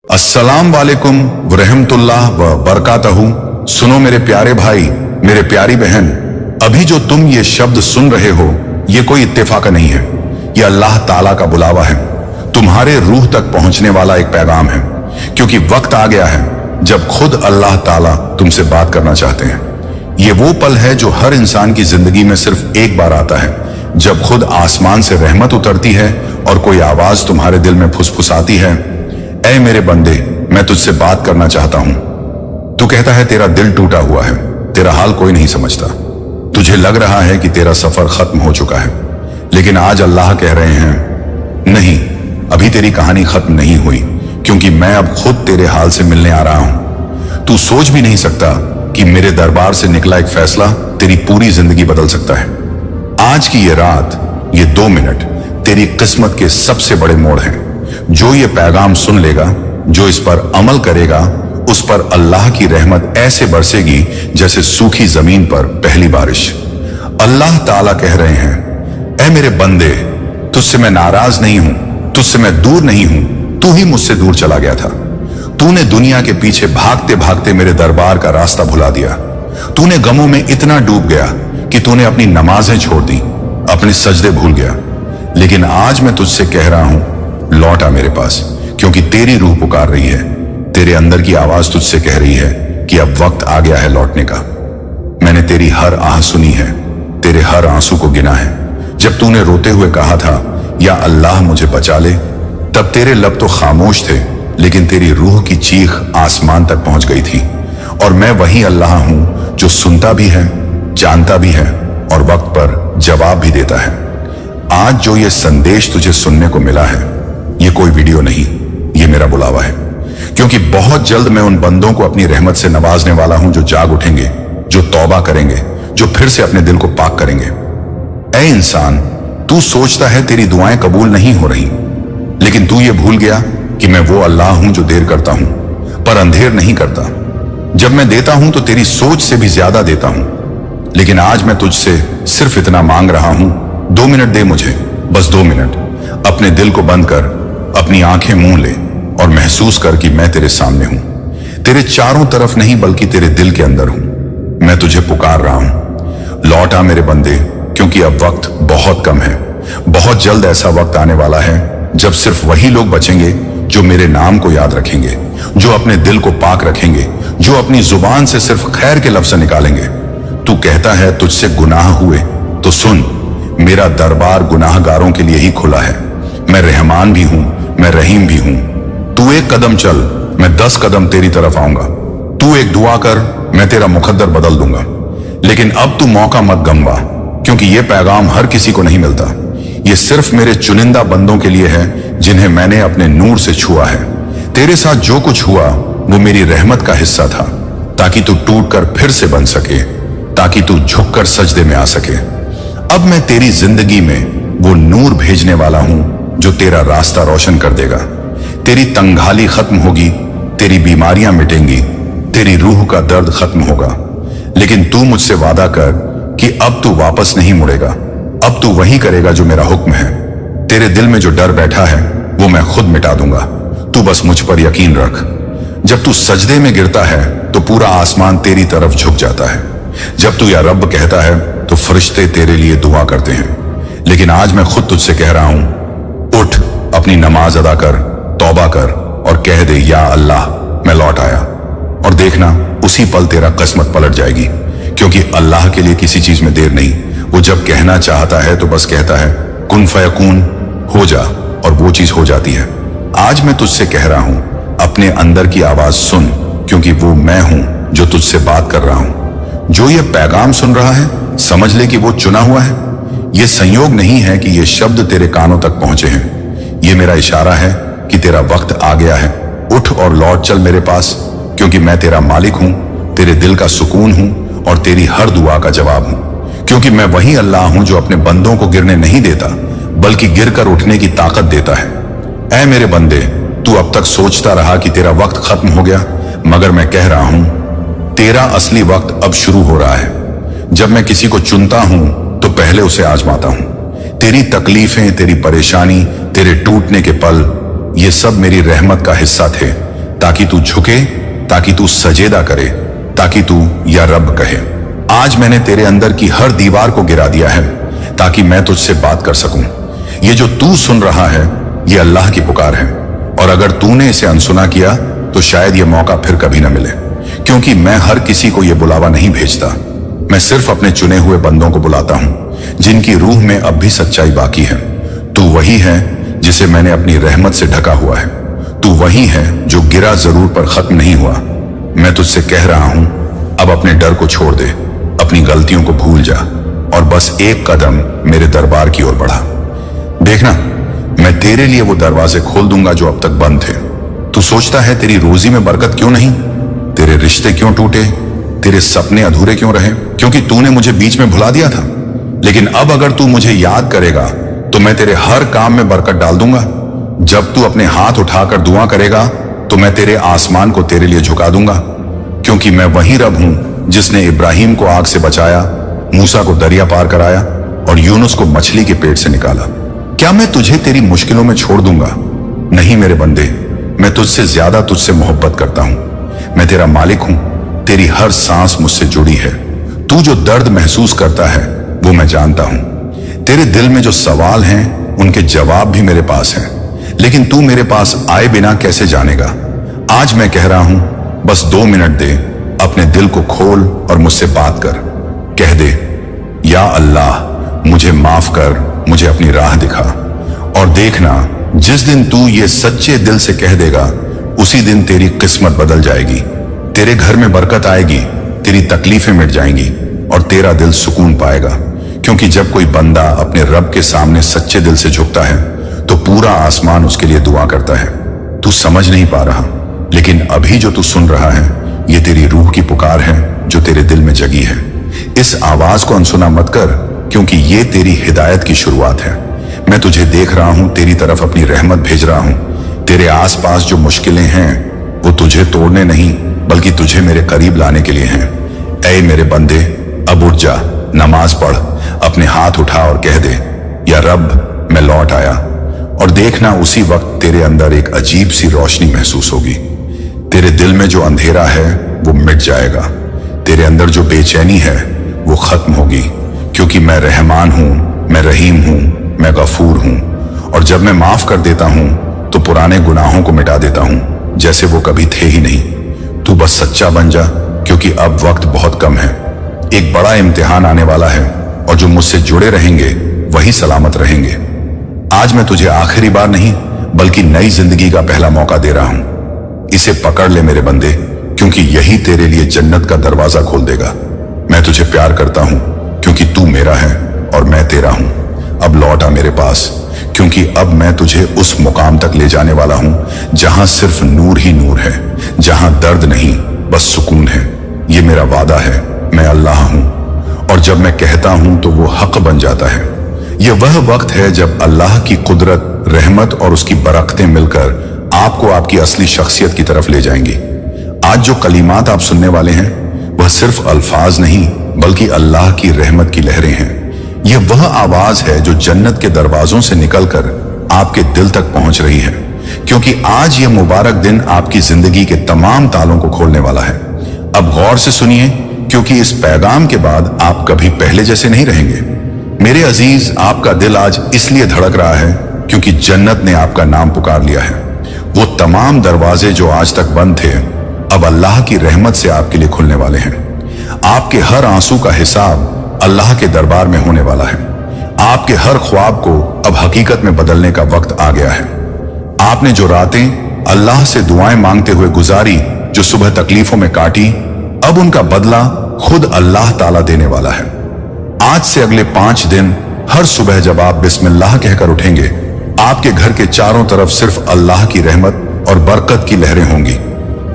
अस्सलाम वालेकुम वरहमतुल्लाह व बरकातहू। सुनो मेरे प्यारे भाई, मेरे प्यारी बहन, अभी जो तुम ये शब्द सुन रहे हो ये कोई इत्तेफाक नहीं है। ये अल्लाह ताला का बुलावा है, तुम्हारे रूह तक पहुंचने वाला एक पैगाम है। क्योंकि वक्त आ गया है जब खुद अल्लाह ताला तुमसे बात करना चाहते हैं। ये वो पल है जो हर इंसान की जिंदगी में सिर्फ एक बार आता है, जब खुद आसमान से रहमत उतरती है और कोई आवाज तुम्हारे दिल में फुसफुसाती है, ऐ मेरे बंदे, मैं तुझसे बात करना चाहता हूं। तू कहता है तेरा दिल टूटा हुआ है, तेरा हाल कोई नहीं समझता, तुझे लग रहा है कि तेरा सफर खत्म हो चुका है। लेकिन आज अल्लाह कह रहे हैं, नहीं, अभी तेरी कहानी खत्म नहीं हुई, क्योंकि मैं अब खुद तेरे हाल से मिलने आ रहा हूं। तू सोच भी नहीं सकता कि मेरे दरबार से निकला एक फैसला तेरी पूरी जिंदगी बदल सकता है। आज की ये रात, ये 2 मिनट तेरी किस्मत के सबसे बड़े मोड़ हैं। जो ये पैगाम सुन लेगा, जो इस पर अमल करेगा, उस पर अल्लाह की रहमत ऐसे बरसेगी जैसे सूखी जमीन पर पहली बारिश। अल्लाह ताला कह रहे हैं, ऐ मेरे बंदे, तुझसे मैं नाराज नहीं हूं, तुझसे मैं दूर नहीं हूं, तू ही मुझसे दूर चला गया था। तूने दुनिया के पीछे भागते भागते मेरे दरबार का रास्ता भुला दिया। तूने गमों में इतना डूब गया कि तूने अपनी नमाजें छोड़ दी, अपने सजदे भूल गया। लेकिन आज मैं तुझसे कह रहा हूं, लौट आ मेरे पास, क्योंकि तेरी रूह पुकार रही है। तेरे अंदर की आवाज तुझसे कह रही है कि अब वक्त आ गया है लौटने का। मैंने तेरी हर आह सुनी है, तेरे हर आंसू को गिना है। जब तूने रोते हुए कहा था, या अल्लाह मुझे बचा ले, तब तेरे लब तो खामोश थे, लेकिन तेरी रूह की चीख आसमान तक पहुंच गई थी। और मैं वही अल्लाह हूं जो सुनता भी है, जानता भी है और वक्त पर जवाब भी देता है। आज जो ये संदेश तुझे सुनने को मिला है, ये कोई वीडियो नहीं, ये मेरा बुलावा है। क्योंकि बहुत जल्द मैं उन बंदों को अपनी रहमत से नवाजने वाला हूं जो जाग उठेंगे, जो तौबा करेंगे, जो फिर से अपने दिल को पाक करेंगे। ऐ इंसान, तू सोचता है तेरी दुआएं कबूल नहीं हो रही, लेकिन तू ये भूल गया कि मैं वो अल्लाह हूं जो देर करता हूं पर अंधेर नहीं करता। जब मैं देता हूं तो तेरी सोच से भी ज्यादा देता हूं। लेकिन आज मैं तुझसे सिर्फ इतना मांग रहा हूं, 2 मिनट दे मुझे, बस 2 मिनट। अपने दिल को बंद कर, अपनी आंखें मूंद ले और महसूस कर कि मैं तेरे सामने हूं, तेरे चारों तरफ नहीं बल्कि तेरे दिल के अंदर हूं। मैं तुझे पुकार रहा हूं, लौट आ मेरे बंदे, क्योंकि अब वक्त बहुत कम है। बहुत जल्द ऐसा वक्त आने वाला है जब सिर्फ वही लोग बचेंगे जो मेरे नाम को याद रखेंगे, जो अपने दिल को पाक रखेंगे, जो अपनी जुबान से सिर्फ खैर के लफ्ज निकालेंगे। तू कहता है तुझसे गुनाह हुए, तो सुन, मेरा दरबार गुनाहगारों के लिए ही खुला है। मैं रहमान भी हूं, मैं रहीम भी हूं। तू एक कदम चल, मैं 10 कदम तेरी तरफ आऊंगा। तू एक दुआ कर, मैं तेरा मुकद्दर बदल दूंगा। लेकिन अब तू मौका मत गंवा, क्योंकि यह पैगाम हर किसी को नहीं मिलता। यह सिर्फ मेरे चुनिंदा बंदों के लिए है जिन्हें मैंने अपने नूर से छुआ है। तेरे साथ जो कुछ हुआ वो मेरी रहमत का हिस्सा था, ताकि तू टूट कर फिर से बन सके, ताकि तू झुककर सजदे में आ सके। अब मैं तेरी जिंदगी में वो नूर भेजने वाला हूं जो तेरा रास्ता रोशन कर देगा। तेरी तंगहाली खत्म होगी, तेरी बीमारियां मिटेंगी, तेरी रूह का दर्द खत्म होगा। लेकिन तू मुझसे वादा कर कि अब तू वापस नहीं मुड़ेगा। अब तू वही करेगा जो मेरा हुक्म है। तेरे दिल में जो डर बैठा है वो मैं खुद मिटा दूंगा। तू बस मुझ पर यकीन रख। जब तू सजदे में गिरता है तो पूरा आसमान तेरी तरफ झुक जाता है। जब तू या रब कहता है तो फरिश्ते तेरे लिए दुआ करते हैं। लेकिन आज मैं खुद तुझसे कह रहा हूं, उठ, अपनी नमाज अदा कर, तौबा कर और कह दे, या अल्लाह, मैं लौट आया। और देखना, उसी पल तेरा किस्मत पलट जाएगी। क्योंकि अल्लाह के लिए किसी चीज में देर नहीं। वो जब कहना चाहता है तो बस कहता है, कुन फयकून, हो जा, और वो चीज हो जाती है। आज मैं तुझसे कह रहा हूं, अपने अंदर की आवाज सुन, क्योंकि वो मैं हूं जो तुझसे बात कर रहा हूं। जो ये पैगाम सुन रहा है, समझ ले कि वो चुना हुआ है। ये संयोग नहीं है कि ये शब्द तेरे कानों तक पहुंचे हैं। ये मेरा इशारा है कि तेरा वक्त आ गया है। उठ और लौट चल मेरे पास, क्योंकि मैं तेरा मालिक हूं, तेरे दिल का सुकून हूं और तेरी हर दुआ का जवाब हूं। क्योंकि मैं वही अल्लाह हूं जो अपने बंदों को गिरने नहीं देता, बल्कि गिरकर उठने की ताकत देता है। ऐ मेरे बंदे, तू अब तक सोचता रहा कि तेरा वक्त खत्म हो गया, मगर मैं कह रहा हूं, तेरा असली वक्त अब शुरू हो रहा है। जब मैं किसी को चुनता हूं तो पहले उसे आजमाता हूं। तेरी तकलीफें, तेरी परेशानी, तेरे टूटने के पल, ये सब मेरी रहमत का हिस्सा थे, ताकि तू झुके, ताकि तू सजेदा करे, ताकि तू या रब कहे। आज मैंने तेरे अंदर की हर दीवार को गिरा दिया है ताकि मैं तुझसे बात कर सकूं। ये जो तू सुन रहा है ये अल्लाह की पुकार है, और अगर तूने इसे अनसुना किया तो शायद ये मौका फिर कभी न मिले, क्योंकि मैं हर किसी को ये बुलावा नहीं भेजता। मैं सिर्फ अपने चुने हुए बंदों को बुलाता हूं जिनकी रूह में अब भी सच्चाई बाकी है। तू वही है जिसे मैंने अपनी रहमत से ढका हुआ है। तू वही है जो गिरा जरूर पर खत्म नहीं हुआ। मैं तुझसे कह रहा हूं, अब अपने डर को छोड़ दे, अपनी गलतियों को भूल जा और बस एक कदम मेरे दरबार की ओर बढ़ा। देखना, मैं तेरे लिए वो दरवाजे खोल दूंगा जो अब तक बंद थे। तू सोचता है तेरी रोजी में बरकत क्यों नहीं, तेरे रिश्ते क्यों टूटे, तेरे सपने अधूरे क्यों रहे, क्योंकि तूने मुझे बीच में भुला दिया था। लेकिन अब अगर तू मुझे याद करेगा तो मैं तेरे हर काम में बरकत डाल दूंगा। जब तू अपने हाथ उठाकर दुआ करेगा तो मैं तेरे आसमान को तेरे लिए झुका दूंगा, क्योंकि मैं वही रब हूं जिसने इब्राहिम को आग से बचाया, मूसा को दरिया पार कराया और यूनुस को मछली के पेट से निकाला। क्या मैं तुझे तेरी मुश्किलों में छोड़ दूंगा? नहीं मेरे बंदे, मैं तुझसे ज्यादा तुझसे मोहब्बत करता हूं। मैं तेरा मालिक हूं, तेरी हर सांस मुझसे जुड़ी है। तू जो दर्द महसूस करता है वो मैं जानता हूं। तेरे दिल में जो सवाल हैं उनके जवाब भी मेरे पास हैं, लेकिन तू मेरे पास आए बिना कैसे जानेगा? आज मैं कह रहा हूं, बस 2 मिनट दे, अपने दिल को खोल और मुझसे बात कर। कह दे, या अल्लाह मुझे माफ कर, मुझे अपनी राह दिखा। और देखना, जिस दिन तू ये सच्चे दिल से कह देगा उसी दिन तेरी किस्मत बदल जाएगी। तेरे घर में बरकत आएगी, तेरी तकलीफें मिट जाएंगी और तेरा दिल सुकून पाएगा। क्योंकि जब कोई बंदा अपने रब के सामने सच्चे दिल से झुकता है तो पूरा आसमान उसके लिए दुआ करता है। तू समझ नहीं पा रहा, लेकिन अभी जो तू सुन रहा है ये तेरी रूह की पुकार है जो तेरे दिल में जगी है। इस आवाज को अनसुना मत कर, क्योंकि ये तेरी हिदायत की शुरुआत है। मैं तुझे देख रहा हूं, तेरी तरफ अपनी रहमत भेज रहा हूं। तेरे आसपास जो मुश्किलें हैं वो तुझे तोड़ने नहीं बल्कि तुझे मेरे करीब लाने के लिए हैं। ऐ मेरे बंदे, अब उठ जा, नमाज पढ़, अपने हाथ उठा और कह दे, या रब मैं लौट आया। और देखना, उसी वक्त तेरे अंदर एक अजीब सी रोशनी महसूस होगी। तेरे दिल में जो अंधेरा है वो मिट जाएगा। तेरे अंदर जो बेचैनी है वो खत्म होगी, क्योंकि मैं रहमान हूं, मैं रहीम हूं, मैं गफूर हूं। और जब मैं माफ कर देता हूं तो पुराने गुनाहों को मिटा देता हूं जैसे वो कभी थे ही नहीं। तू बस सच्चा बन जा, क्योंकि अब वक्त बहुत कम है। एक बड़ा इम्तिहान आने वाला है और जो मुझसे जुड़े रहेंगे वही सलामत रहेंगे। आज मैं तुझे आखिरी बार नहीं बल्कि नई जिंदगी का पहला मौका दे रहा हूं। इसे पकड़ ले मेरे बंदे, क्योंकि यही तेरे लिए जन्नत का दरवाजा खोल देगा। मैं तुझे प्यार करता हूं क्योंकि तू मेरा है और मैं तेरा हूं। अब लौट आ मेरे पास, क्योंकि अब मैं तुझे उस मुकाम तक ले जाने वाला हूं जहां सिर्फ नूर ही नूर है, जहां दर्द नहीं बस सुकून है। ये मेरा वादा है, मैं अल्लाह हूं, और जब मैं कहता हूं तो वो हक बन जाता है। यह वह वक्त है जब अल्लाह की कुदरत, रहमत और उसकी बरकतें मिलकर आपको आपकी असली शख्सियत की तरफ ले जाएंगी। आज जो कलीमात आप सुनने वाले हैं वह सिर्फ अल्फाज नहीं बल्कि अल्लाह की रहमत की लहरें हैं। यह वह आवाज है जो जन्नत के दरवाजों से निकलकर आपके दिल तक पहुंच रही है, क्योंकि आज यह मुबारक दिन आपकी जिंदगी के तमाम तालों को खोलने वाला है। अब गौर से सुनिए, क्योंकि इस पैगाम के बाद आप कभी पहले जैसे नहीं रहेंगे। मेरे अजीज, आपका दिल आज इसलिए धड़क रहा है क्योंकि जन्नत ने आपका नाम पुकार लिया है। वो तमाम दरवाजे जो आज तक बंद थे अब अल्लाह की रहमत से आपके लिए खुलने वाले हैं। आपके हर आंसू का हिसाब अल्लाह के दरबार में होने वाला है। आपके हर ख्वाब को अब हकीकत में बदलने का वक्त आ गया है। आपने जो रातें अल्लाह से दुआएं मांगते हुए गुजारी, जो सुबह तकलीफों में काटी, अब उनका बदला खुद अल्लाह ताला देने वाला है। आज से अगले 5 दिन हर सुबह जब आप बिस्मिल्लाह कहकर उठेंगे, आपके घर के चारों तरफ सिर्फ अल्लाह की रहमत और बरकत की लहरें होंगी।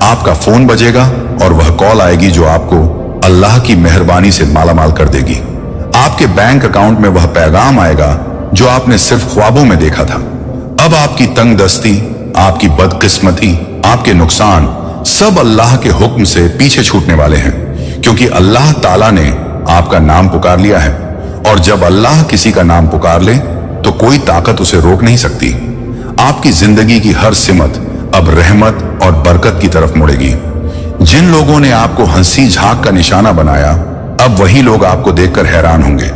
आपका फोन बजेगा और वह कॉल आएगी जो आपको अल्लाह की मेहरबानी से मालामाल कर देगी। आपके बैंक अकाउंट में वह पैगाम आएगा जो आपने सिर्फ ख्वाबों में देखा था। अब आपकी तंग दस्ती, आपकी बदकिस्मती, आपके नुकसान सब अल्लाह के हुक्म से पीछे छूटने वाले हैं, क्योंकि अल्लाह ताला ने आपका नाम पुकार लिया है। और जब अल्लाह किसी का नाम पुकार ले तो कोई ताकत उसे रोक नहीं सकती। आपकी जिंदगी की हर सिमत अब रहमत और बरकत की तरफ मुड़ेगी। जिन लोगों ने आपको हंसी झाग का निशाना बनाया, अब वही लोग आपको देखकर हैरान होंगे।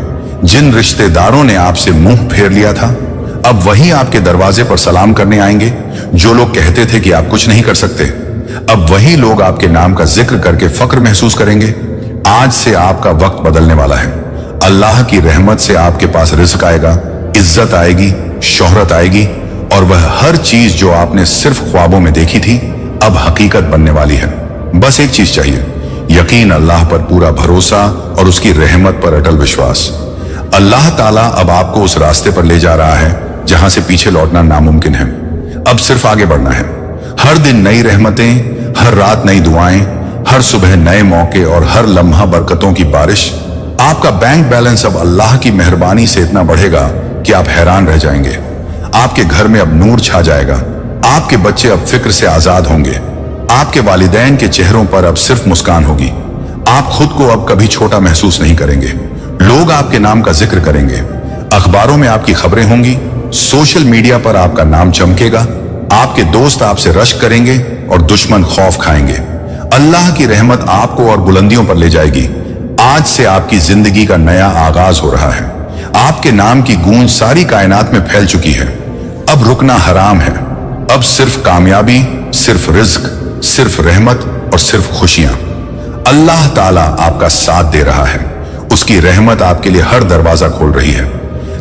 जिन रिश्तेदारों ने आपसे मुंह फेर लिया था, अब वही आपके दरवाजे पर सलाम करने आएंगे। जो लोग कहते थे कि आप कुछ नहीं कर सकते, अब वही लोग आपके नाम का जिक्र करके फक्र महसूस करेंगे। आज से आपका वक्त बदलने वाला है। अल्लाह की रहमत से आपके पास रिज़्क आएगा, इज्जत आएगी, शोहरत आएगी, और वह हर चीज जो आपने सिर्फ ख्वाबों में देखी थी अब हकीकत बनने वाली है। बस एक चीज चाहिए, यकीन, अल्लाह पर पूरा भरोसा और उसकी रहमत पर अटल विश्वास। अल्लाह ताला अब आपको उस रास्ते पर ले जा रहा है जहां से पीछे लौटना नामुमकिन है। अब सिर्फ आगे बढ़ना है। हर दिन नई रहमतें, हर रात नई दुआएं, हर सुबह नए मौके और हर लम्हा बरकतों की बारिश। आपका बैंक बैलेंस अब अल्लाह की मेहरबानी से इतना बढ़ेगा कि आप हैरान रह जाएंगे। आपके घर में अब नूर छा जाएगा। आपके बच्चे अब फिक्र से आजाद होंगे। आपके वालिदैन के चेहरों पर अब सिर्फ मुस्कान होगी। आप खुद को अब कभी छोटा महसूस नहीं करेंगे। लोग आपके नाम का जिक्र करेंगे। अखबारों में आपकी खबरें होंगी। सोशल मीडिया पर आपका नाम चमकेगा। आपके दोस्त आपसे रश्क करेंगे और दुश्मन खौफ खाएंगे। अल्लाह की रहमत आपको और बुलंदियों पर ले जाएगी। आज से आपकी जिंदगी का नया आगाज हो रहा है। आपके नाम की गूंज सारी कायनात में फैल चुकी है। अब रुकना हराम है। अब सिर्फ कामयाबी, सिर्फ रिज्क, सिर्फ रहमत और सिर्फ खुशियां। अल्लाह ताला आपका साथ दे रहा है। उसकी रहमत आपके लिए हर दरवाजा खोल रही है।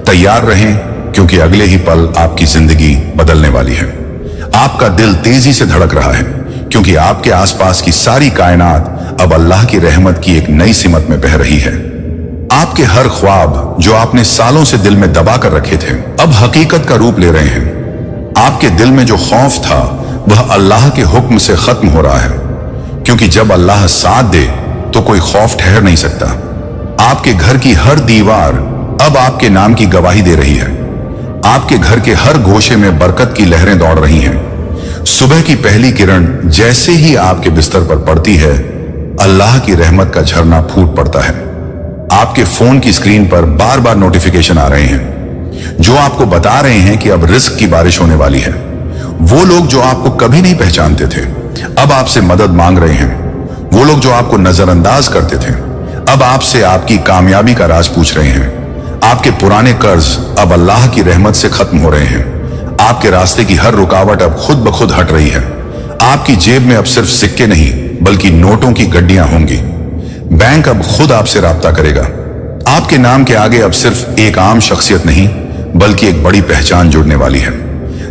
तैयार रहें, क्योंकि अगले ही पल आपकी जिंदगी बदलने वाली है। आपका दिल तेजी से धड़क रहा है, क्योंकि आपके आसपास की सारी कायनात अब अल्लाह की रहमत की एक नई सिमत में बह रही है। आपके हर ख्वाब जो आपने सालों से दिल में दबा कर रखे थे, अब हकीकत का रूप ले रहे हैं। आपके दिल में जो खौफ था वह अल्लाह के हुक्म से खत्म हो रहा है, क्योंकि जब अल्लाह साथ दे तो कोई खौफ ठहर नहीं सकता। आपके घर की हर दीवार अब आपके नाम की गवाही दे रही है। आपके घर के हर गोशे में बरकत की लहरें दौड़ रही हैं। सुबह की पहली किरण जैसे ही आपके बिस्तर पर पड़ती है, अल्लाह की रहमत का झरना फूट पड़ता है। आपके फोन की स्क्रीन पर बार बार नोटिफिकेशन आ रहे हैं जो आपको बता रहे हैं कि अब रिस्क की बारिश होने वाली है। वो लोग जो आपको कभी नहीं पहचानते थे अब आपसे मदद मांग रहे हैं। वो लोग जो आपको नजरअंदाज करते थे अब आपसे आपकी कामयाबी का राज पूछ रहे हैं। आपके पुराने कर्ज अब अल्लाह की रहमत से खत्म हो रहे हैं। आपके रास्ते की हर रुकावट अब खुद ब खुद हट रही है। आपकी जेब में अब सिर्फ सिक्के नहीं बल्कि नोटों की गड्डियां होंगी। बैंक अब खुद आपसे राब्ता करेगा। आपके नाम के आगे अब सिर्फ एक आम शख्सियत नहीं बल्कि एक बड़ी पहचान जुड़ने वाली है।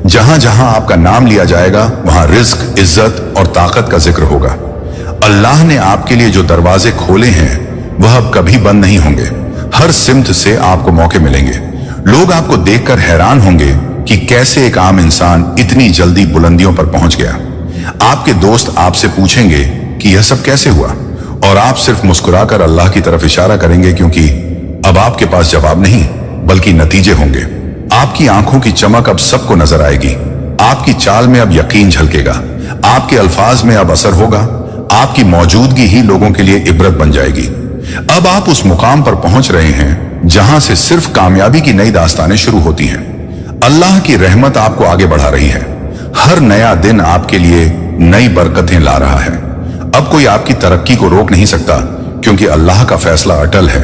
जहां जहां आपका नाम लिया जाएगा वहां रिज्क, इज्जत और ताकत का जिक्र होगा। अल्लाह ने आपके लिए जो दरवाजे खोले हैं वह अब कभी बंद नहीं होंगे। हर सिमत से आपको मौके मिलेंगे। लोग आपको देखकर हैरान होंगे कि कैसे एक आम इंसान इतनी जल्दी बुलंदियों पर पहुंच गया। आपके दोस्त आपसे पूछेंगे कि यह सब कैसे हुआ, और आप सिर्फ मुस्कुराकर अल्लाह की तरफ इशारा करेंगे, क्योंकि अब आपके पास जवाब नहीं बल्कि नतीजे होंगे। आपकी आंखों की चमक अब सबको नजर आएगी। आपकी चाल में अब यकीन झलकेगा। आपके अल्फाज में अब असर होगा। आपकी मौजूदगी ही लोगों के लिए इबरत बन जाएगी। अब आप उस मुकाम पर पहुंच रहे हैं जहां से सिर्फ कामयाबी की नई दास्तानें शुरू होती हैं। अल्लाह की रहमत आपको आगे बढ़ा रही है। हर नया दिन आपके लिए नई बरकतें ला रहा है। अब कोई आपकी तरक्की को रोक नहीं सकता, क्योंकि अल्लाह का फैसला अटल है।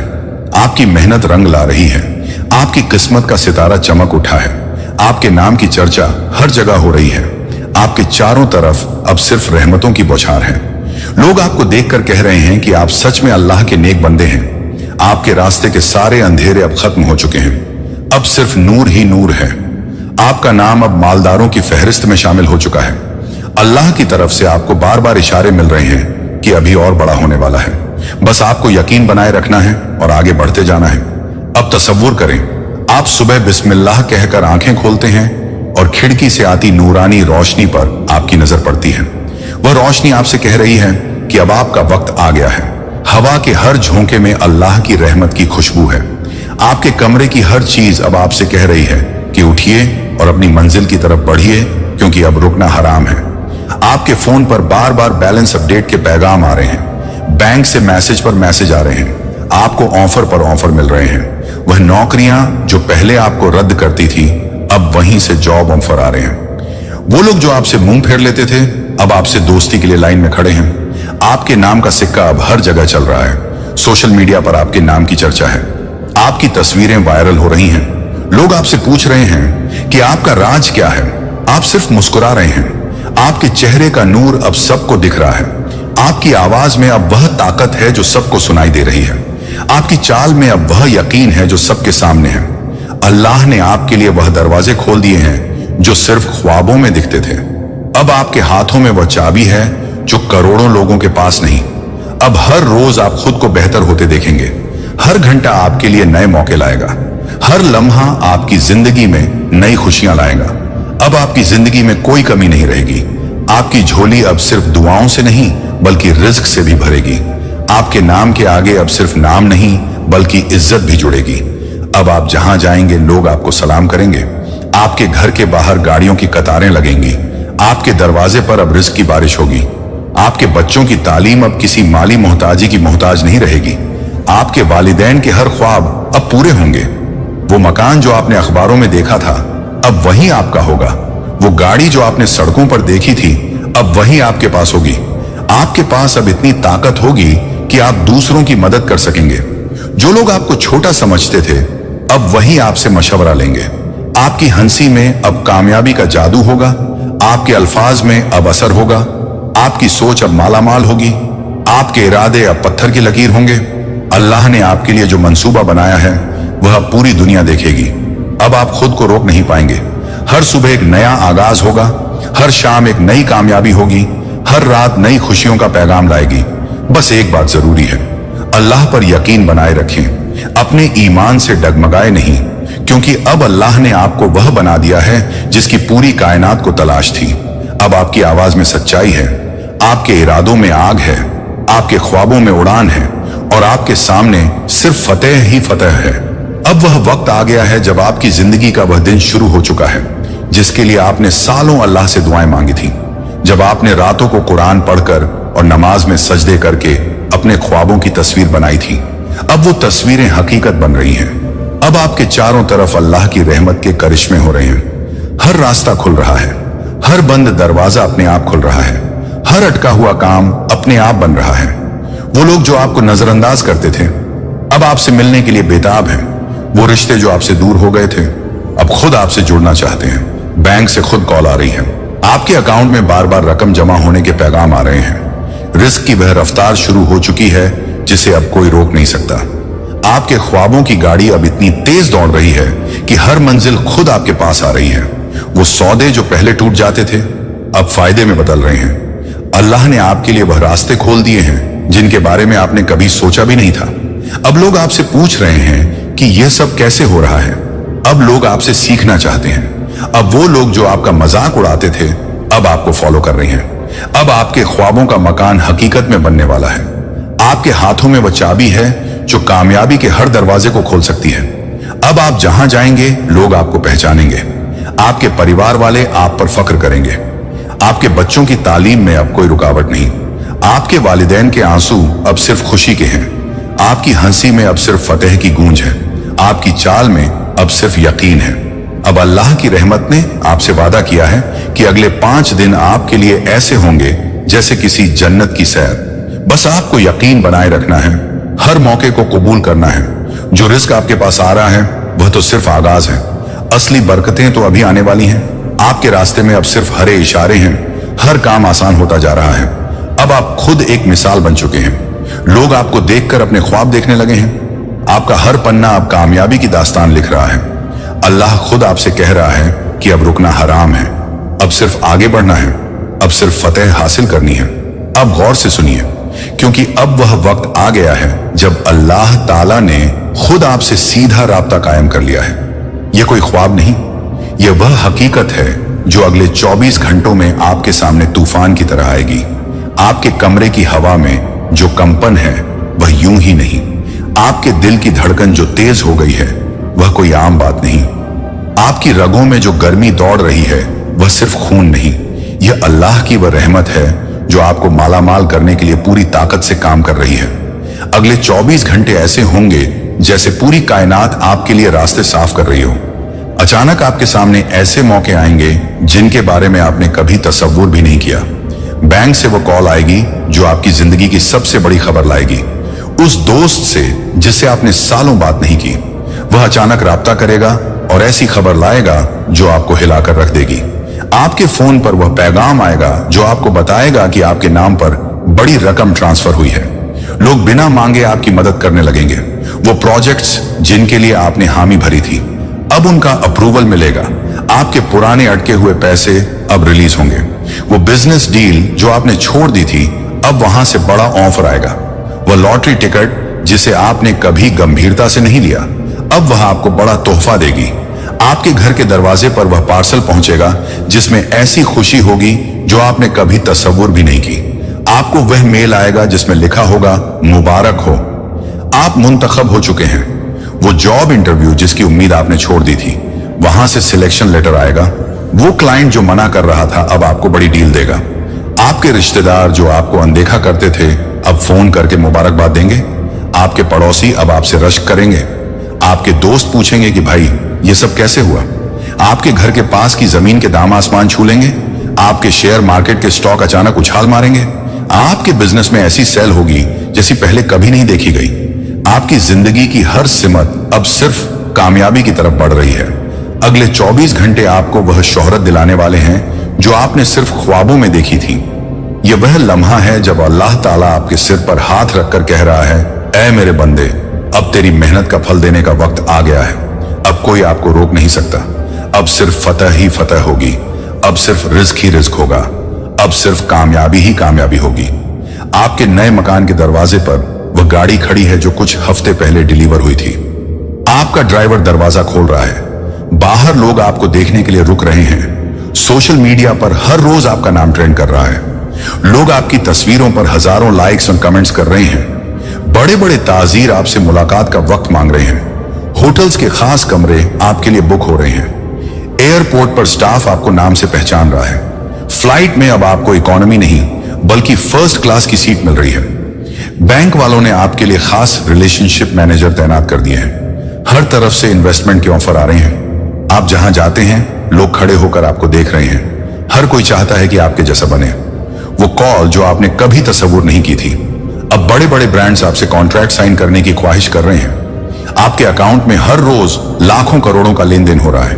आपकी मेहनत रंग ला रही है। आपकी किस्मत का सितारा चमक उठा है। आपके नाम की चर्चा हर जगह हो रही है। आपके चारों तरफ अब सिर्फ रहमतों की बौछार है। लोग आपको देखकर कह रहे हैं कि आप सच में अल्लाह के नेक बंदे हैं। आपके रास्ते के सारे अंधेरे अब खत्म हो चुके हैं। अब सिर्फ नूर ही नूर है। आपका नाम अब मालदारों की फहरिस्त में शामिल हो चुका है। अल्लाह की तरफ से आपको बार बार इशारे मिल रहे हैं कि अभी और बड़ा होने वाला है। बस आपको यकीन बनाए रखना है और आगे बढ़ते जाना है। अब तसव्वुर करें, आप सुबह बिस्मिल्लाह कहकर आंखें खोलते हैं और खिड़की से आती नूरानी रोशनी पर आपकी नजर पड़ती है। वह रोशनी आपसे कह रही है कि अब आपका वक्त आ गया है। हवा के हर झोंके में अल्लाह की रहमत की खुशबू है। आपके कमरे की हर चीज अब आपसे कह रही है कि उठिए और अपनी मंजिल की तरफ बढ़िए, क्योंकि अब रुकना हराम है। आपके फोन पर बार बार बैलेंस अपडेट के पैगाम आ रहे हैं। बैंक से मैसेज पर मैसेज आ रहे हैं। आपको ऑफर पर ऑफर मिल रहे हैं। वह नौकरियां जो पहले आपको रद्द करती थी अब वहीं से जॉब ऑफर आ रहे हैं। वो लोग जो आपसे मुंह फेर लेते थे अब आपसे दोस्ती के लिए लाइन में खड़े हैं। आपके नाम का सिक्का अब हर जगह चल रहा है। सोशल मीडिया पर आपके नाम की चर्चा है। आपकी तस्वीरें वायरल हो रही हैं। लोग आपसे पूछ रहे हैं कि आपका राज क्या है। आप सिर्फ मुस्कुरा रहे हैं। आपके चेहरे का नूर अब सबको दिख रहा है। आपकी आवाज में अब वह ताकत है जो सबको सुनाई दे रही है। आपकी चाल में अब वह यकीन है जो सबके सामने है। अल्लाह ने आपके लिए वह दरवाजे खोल दिए हैं जो सिर्फ ख्वाबों में दिखते थे। अब आपके हाथों में वह चाबी है जो करोड़ों लोगों के पास नहीं। अब हर रोज आप खुद को बेहतर होते देखेंगे। हर घंटा आपके लिए नए मौके लाएगा। हर लम्हा आपकी जिंदगी में नई खुशियां लाएगा। अब आपकी जिंदगी में कोई कमी नहीं रहेगी। आपकी झोली अब सिर्फ दुआओं से नहीं बल्कि रिज्क से भी भरेगी। आपके नाम के आगे अब सिर्फ नाम नहीं बल्कि इज्जत भी जुड़ेगी। अब आप जहां जाएंगे लोग आपको सलाम करेंगे। आपके घर के बाहर गाड़ियों की कतारें लगेंगी। आपके दरवाजे पर अब रिज्क की बारिश होगी। आपके बच्चों की तालीम अब किसी माली मोहताजी की मोहताज नहीं रहेगी। आपके वालिदैन के हर ख्वाब अब पूरे होंगे। वो मकान जो आपने अखबारों में देखा था अब वही आपका होगा। वो गाड़ी जो आपने सड़कों पर देखी थी अब वही आपके पास होगी। आपके पास अब इतनी ताकत होगी कि आप दूसरों की मदद कर सकेंगे। जो लोग आपको छोटा समझते थे अब वही आपसे मशवरा लेंगे। आपकी हंसी में अब कामयाबी का जादू होगा। आपके अल्फाज में अब असर होगा। आपकी सोच अब मालामाल होगी। आपके इरादे अब पत्थर की लकीर होंगे। अल्लाह ने आपके लिए जो मंसूबा बनाया है वह पूरी दुनिया देखेगी। अब आप खुद को रोक नहीं पाएंगे। हर सुबह एक नया आगाज होगा। हर शाम एक नई कामयाबी होगी। हर रात नई खुशियों का पैगाम लाएगी। बस एक बात जरूरी है, अल्लाह पर यकीन बनाए रखें। अपने ईमान से डगमगाए नहीं, क्योंकि अब अल्लाह ने आपको वह बना दिया है जिसकी पूरी कायनात को तलाश थी। अब आपकी आवाज में सच्चाई है। आपके इरादों में आग है। आपके ख्वाबों में उड़ान है और आपके सामने सिर्फ फतेह ही फतेह है। अब वह वक्त आ गया है जब आपकी जिंदगी का वह दिन शुरू हो चुका है जिसके लिए आपने सालों अल्लाह से दुआएं मांगी थी। जब आपने रातों को कुरान पढ़कर और नमाज में सजदे करके अपने ख्वाबों की तस्वीर बनाई थी, अब वो तस्वीरें हकीकत बन रही हैं। अब आपके चारों तरफ अल्लाह की रहमत के करिश्मे हो रहे हैं। हर रास्ता खुल रहा है। हर बंद दरवाजा अपने आप खुल रहा है। हर अटका हुआ काम अपने आप बन रहा है। वो लोग जो आपको नजरअंदाज करते थे अब आपसे मिलने के लिए बेताब हैं। वो रिश्ते जो आपसे दूर हो गए थे अब खुद आपसे जुड़ना चाहते हैं। बैंक से खुद कॉल आ रही है। आपके अकाउंट में बार बार रकम जमा होने के पैगाम आ रहे हैं। रिस्क की वह रफ्तार शुरू हो चुकी है जिसे अब कोई रोक नहीं सकता। आपके ख्वाबों की गाड़ी अब इतनी तेज दौड़ रही है कि हर मंजिल खुद आपके पास आ रही है। वो सौदे जो पहले टूट जाते थे अब फायदे में बदल रहे हैं। अल्लाह ने आपके लिए वह रास्ते खोल दिए हैं जिनके बारे में आपने कभी सोचा भी नहीं था। अब लोग आपसे पूछ रहे हैं कि यह सब कैसे हो रहा है। अब लोग आपसे सीखना चाहते हैं। अब वो लोग जो आपका मजाक उड़ाते थे अब आपको फॉलो कर रहे हैं। अब आपके ख्वाबों का मकान हकीकत में बनने वाला है। आपके हाथों में वह चाबी है जो कामयाबी के हर दरवाजे को खोल सकती है। अब आप जहां जाएंगे लोग आपको पहचानेंगे। आपके परिवार वाले आप पर फख्र करेंगे। आपके बच्चों की तालीम में अब कोई रुकावट नहीं। आपके वालिदैन के आंसू अब सिर्फ खुशी के हैं। आपकी हंसी में अब सिर्फ फतेह की गूंज है। आपकी चाल में अब सिर्फ यकीन है। अब अल्लाह की रहमत ने आपसे वादा किया है कि अगले 5 दिन आपके लिए ऐसे होंगे जैसे किसी जन्नत की सैर। बस आपको यकीन बनाए रखना है। हर मौके को कबूल करना है। जो रिस्क आपके पास आ रहा है वह तो सिर्फ आगाज है। असली बरकतें तो अभी आने वाली हैं। आपके रास्ते में अब सिर्फ हरे इशारे हैं। हर काम आसान होता जा रहा है। अब आप खुद एक मिसाल बन चुके हैं। लोग आपको देखकर अपने ख्वाब देखने लगे हैं। आपका हर पन्ना अब कामयाबी की दास्तान लिख रहा है। अल्लाह खुद आपसे कह रहा है कि अब रुकना हराम है। अब सिर्फ आगे बढ़ना है। अब सिर्फ फतेह हासिल करनी है। अब गौर से सुनिए, क्योंकि अब वह वक्त आ गया है जब अल्लाह ताला ने खुद आपसे सीधा राब्ता कायम कर लिया है। यह कोई ख्वाब नहीं, यह वह हकीकत है जो अगले 24 घंटों में आपके सामने तूफान की तरह आएगी। आपके कमरे की हवा में जो कंपन है वह यूं ही नहीं। आपके दिल की धड़कन जो तेज हो गई है वह कोई आम बात नहीं। आपकी रगों में जो गर्मी दौड़ रही है वह सिर्फ खून नहीं, यह अल्लाह की वह रहमत है जो आपको मालामाल करने के लिए पूरी ताकत से काम कर रही है। अगले 24 घंटे ऐसे होंगे जैसे पूरी कायनात आपके लिए रास्ते साफ कर रही हो। अचानक आपके सामने ऐसे मौके आएंगे जिनके बारे में आपने कभी तसव्वुर भी नहीं किया। बैंक से वो कॉल आएगी जो आपकी जिंदगी की सबसे बड़ी खबर लाएगी। उस दोस्त से जिससे आपने सालों बात नहीं की, वह अचानक राब्ता करेगा और ऐसी खबर लाएगा जो आपको हिलाकर रख देगी। आपके फोन पर वह पैगाम आएगा जो आपको बताएगा कि आपके नाम पर बड़ी रकम ट्रांसफर हुई है। लोग बिना मांगे आपकी मदद करने लगेंगे। वो प्रोजेक्ट्स जिनके लिए आपने हामी भरी थी, अब उनका अप्रूवल मिलेगा। आपके पुराने अटके हुए पैसे अब रिलीज होंगे। वो बिजनेस डील जो आपने छोड़ दी थी, अब वहां से बड़ा ऑफर आएगा। वह लॉटरी टिकट जिसे आपने कभी गंभीरता से नहीं लिया, अब वह आपको बड़ा तोहफा देगी। आपके घर के दरवाजे पर वह पार्सल पहुंचेगा जिसमें ऐसी खुशी होगी जो आपने कभी तसव्वुर भी नहीं की। आपको वह मेल आएगा जिसमें लिखा होगा मुबारक हो, आप मुंतखब हो चुके हैं। वो जॉब इंटरव्यू जिसकी उम्मीद आपने छोड़ दी थी, वहां से सिलेक्शन लेटर आएगा। वो क्लाइंट जो मना कर रहा था अब आपको बड़ी डील देगा। आपके रिश्तेदार जो आपको अनदेखा करते थे अब फोन करके मुबारकबाद देंगे। आपके पड़ोसी अब आपसे रश्क करेंगे। आपके दोस्त पूछेंगे कि भाई ये सब कैसे हुआ। आपके घर के पास की जमीन के दाम आसमान छू लेंगे। आपके शेयर मार्केट के स्टॉक अचानक उछाल मारेंगे। आपके बिजनेस में ऐसी सेल होगी जैसी पहले कभी नहीं देखी गई। आपकी जिंदगी की हर सिमत अब सिर्फ कामयाबी की तरफ बढ़ रही है। अगले 24 घंटे आपको वह शोहरत दिलाने वाले हैं जो आपने सिर्फ ख्वाबों में देखी थी। यह वह लम्हा है जब अल्लाह ताला आपके सिर पर हाथ रखकर कह रहा है, ऐ मेरे बंदे, अब तेरी मेहनत का फल देने का वक्त आ गया है। अब कोई आपको रोक नहीं सकता। अब सिर्फ फतह ही फतह होगी। अब सिर्फ रिज्क ही रिज्क होगा। अब सिर्फ कामयाबी ही कामयाबी होगी। आपके नए मकान के दरवाजे पर वह गाड़ी खड़ी है जो कुछ हफ्ते पहले डिलीवर हुई थी। आपका ड्राइवर दरवाजा खोल रहा है। बाहर लोग आपको देखने के लिए रुक रहे हैं। सोशल मीडिया पर हर रोज आपका नाम ट्रेंड कर रहा है। लोग आपकी तस्वीरों पर हजारों लाइक्स और कमेंट्स कर रहे हैं। बड़े बड़े ताजीर आपसे मुलाकात का वक्त मांग रहे हैं। होटल्स के खास कमरे आपके लिए बुक हो रहे हैं। एयरपोर्ट पर स्टाफ आपको नाम से पहचान रहा है। फ्लाइट में अब आपको इकोनॉमी नहीं बल्कि फर्स्ट क्लास की सीट मिल रही है। बैंक वालों ने आपके लिए खास रिलेशनशिप मैनेजर तैनात कर दिए हैं। हर तरफ से इन्वेस्टमेंट के ऑफर आ रहे हैं। आप जहां जाते हैं लोग खड़े होकर आपको देख रहे हैं। हर कोई चाहता है कि आपके जैसा बने। वो कॉल जो आपने कभी तसव्वुर नहीं की थी, अब बड़े बड़े ब्रांड्स आपसे कॉन्ट्रैक्ट साइन करने की ख्वाहिश कर रहे हैं। आपके अकाउंट में हर रोज लाखों करोड़ों का लेन देन हो रहा है।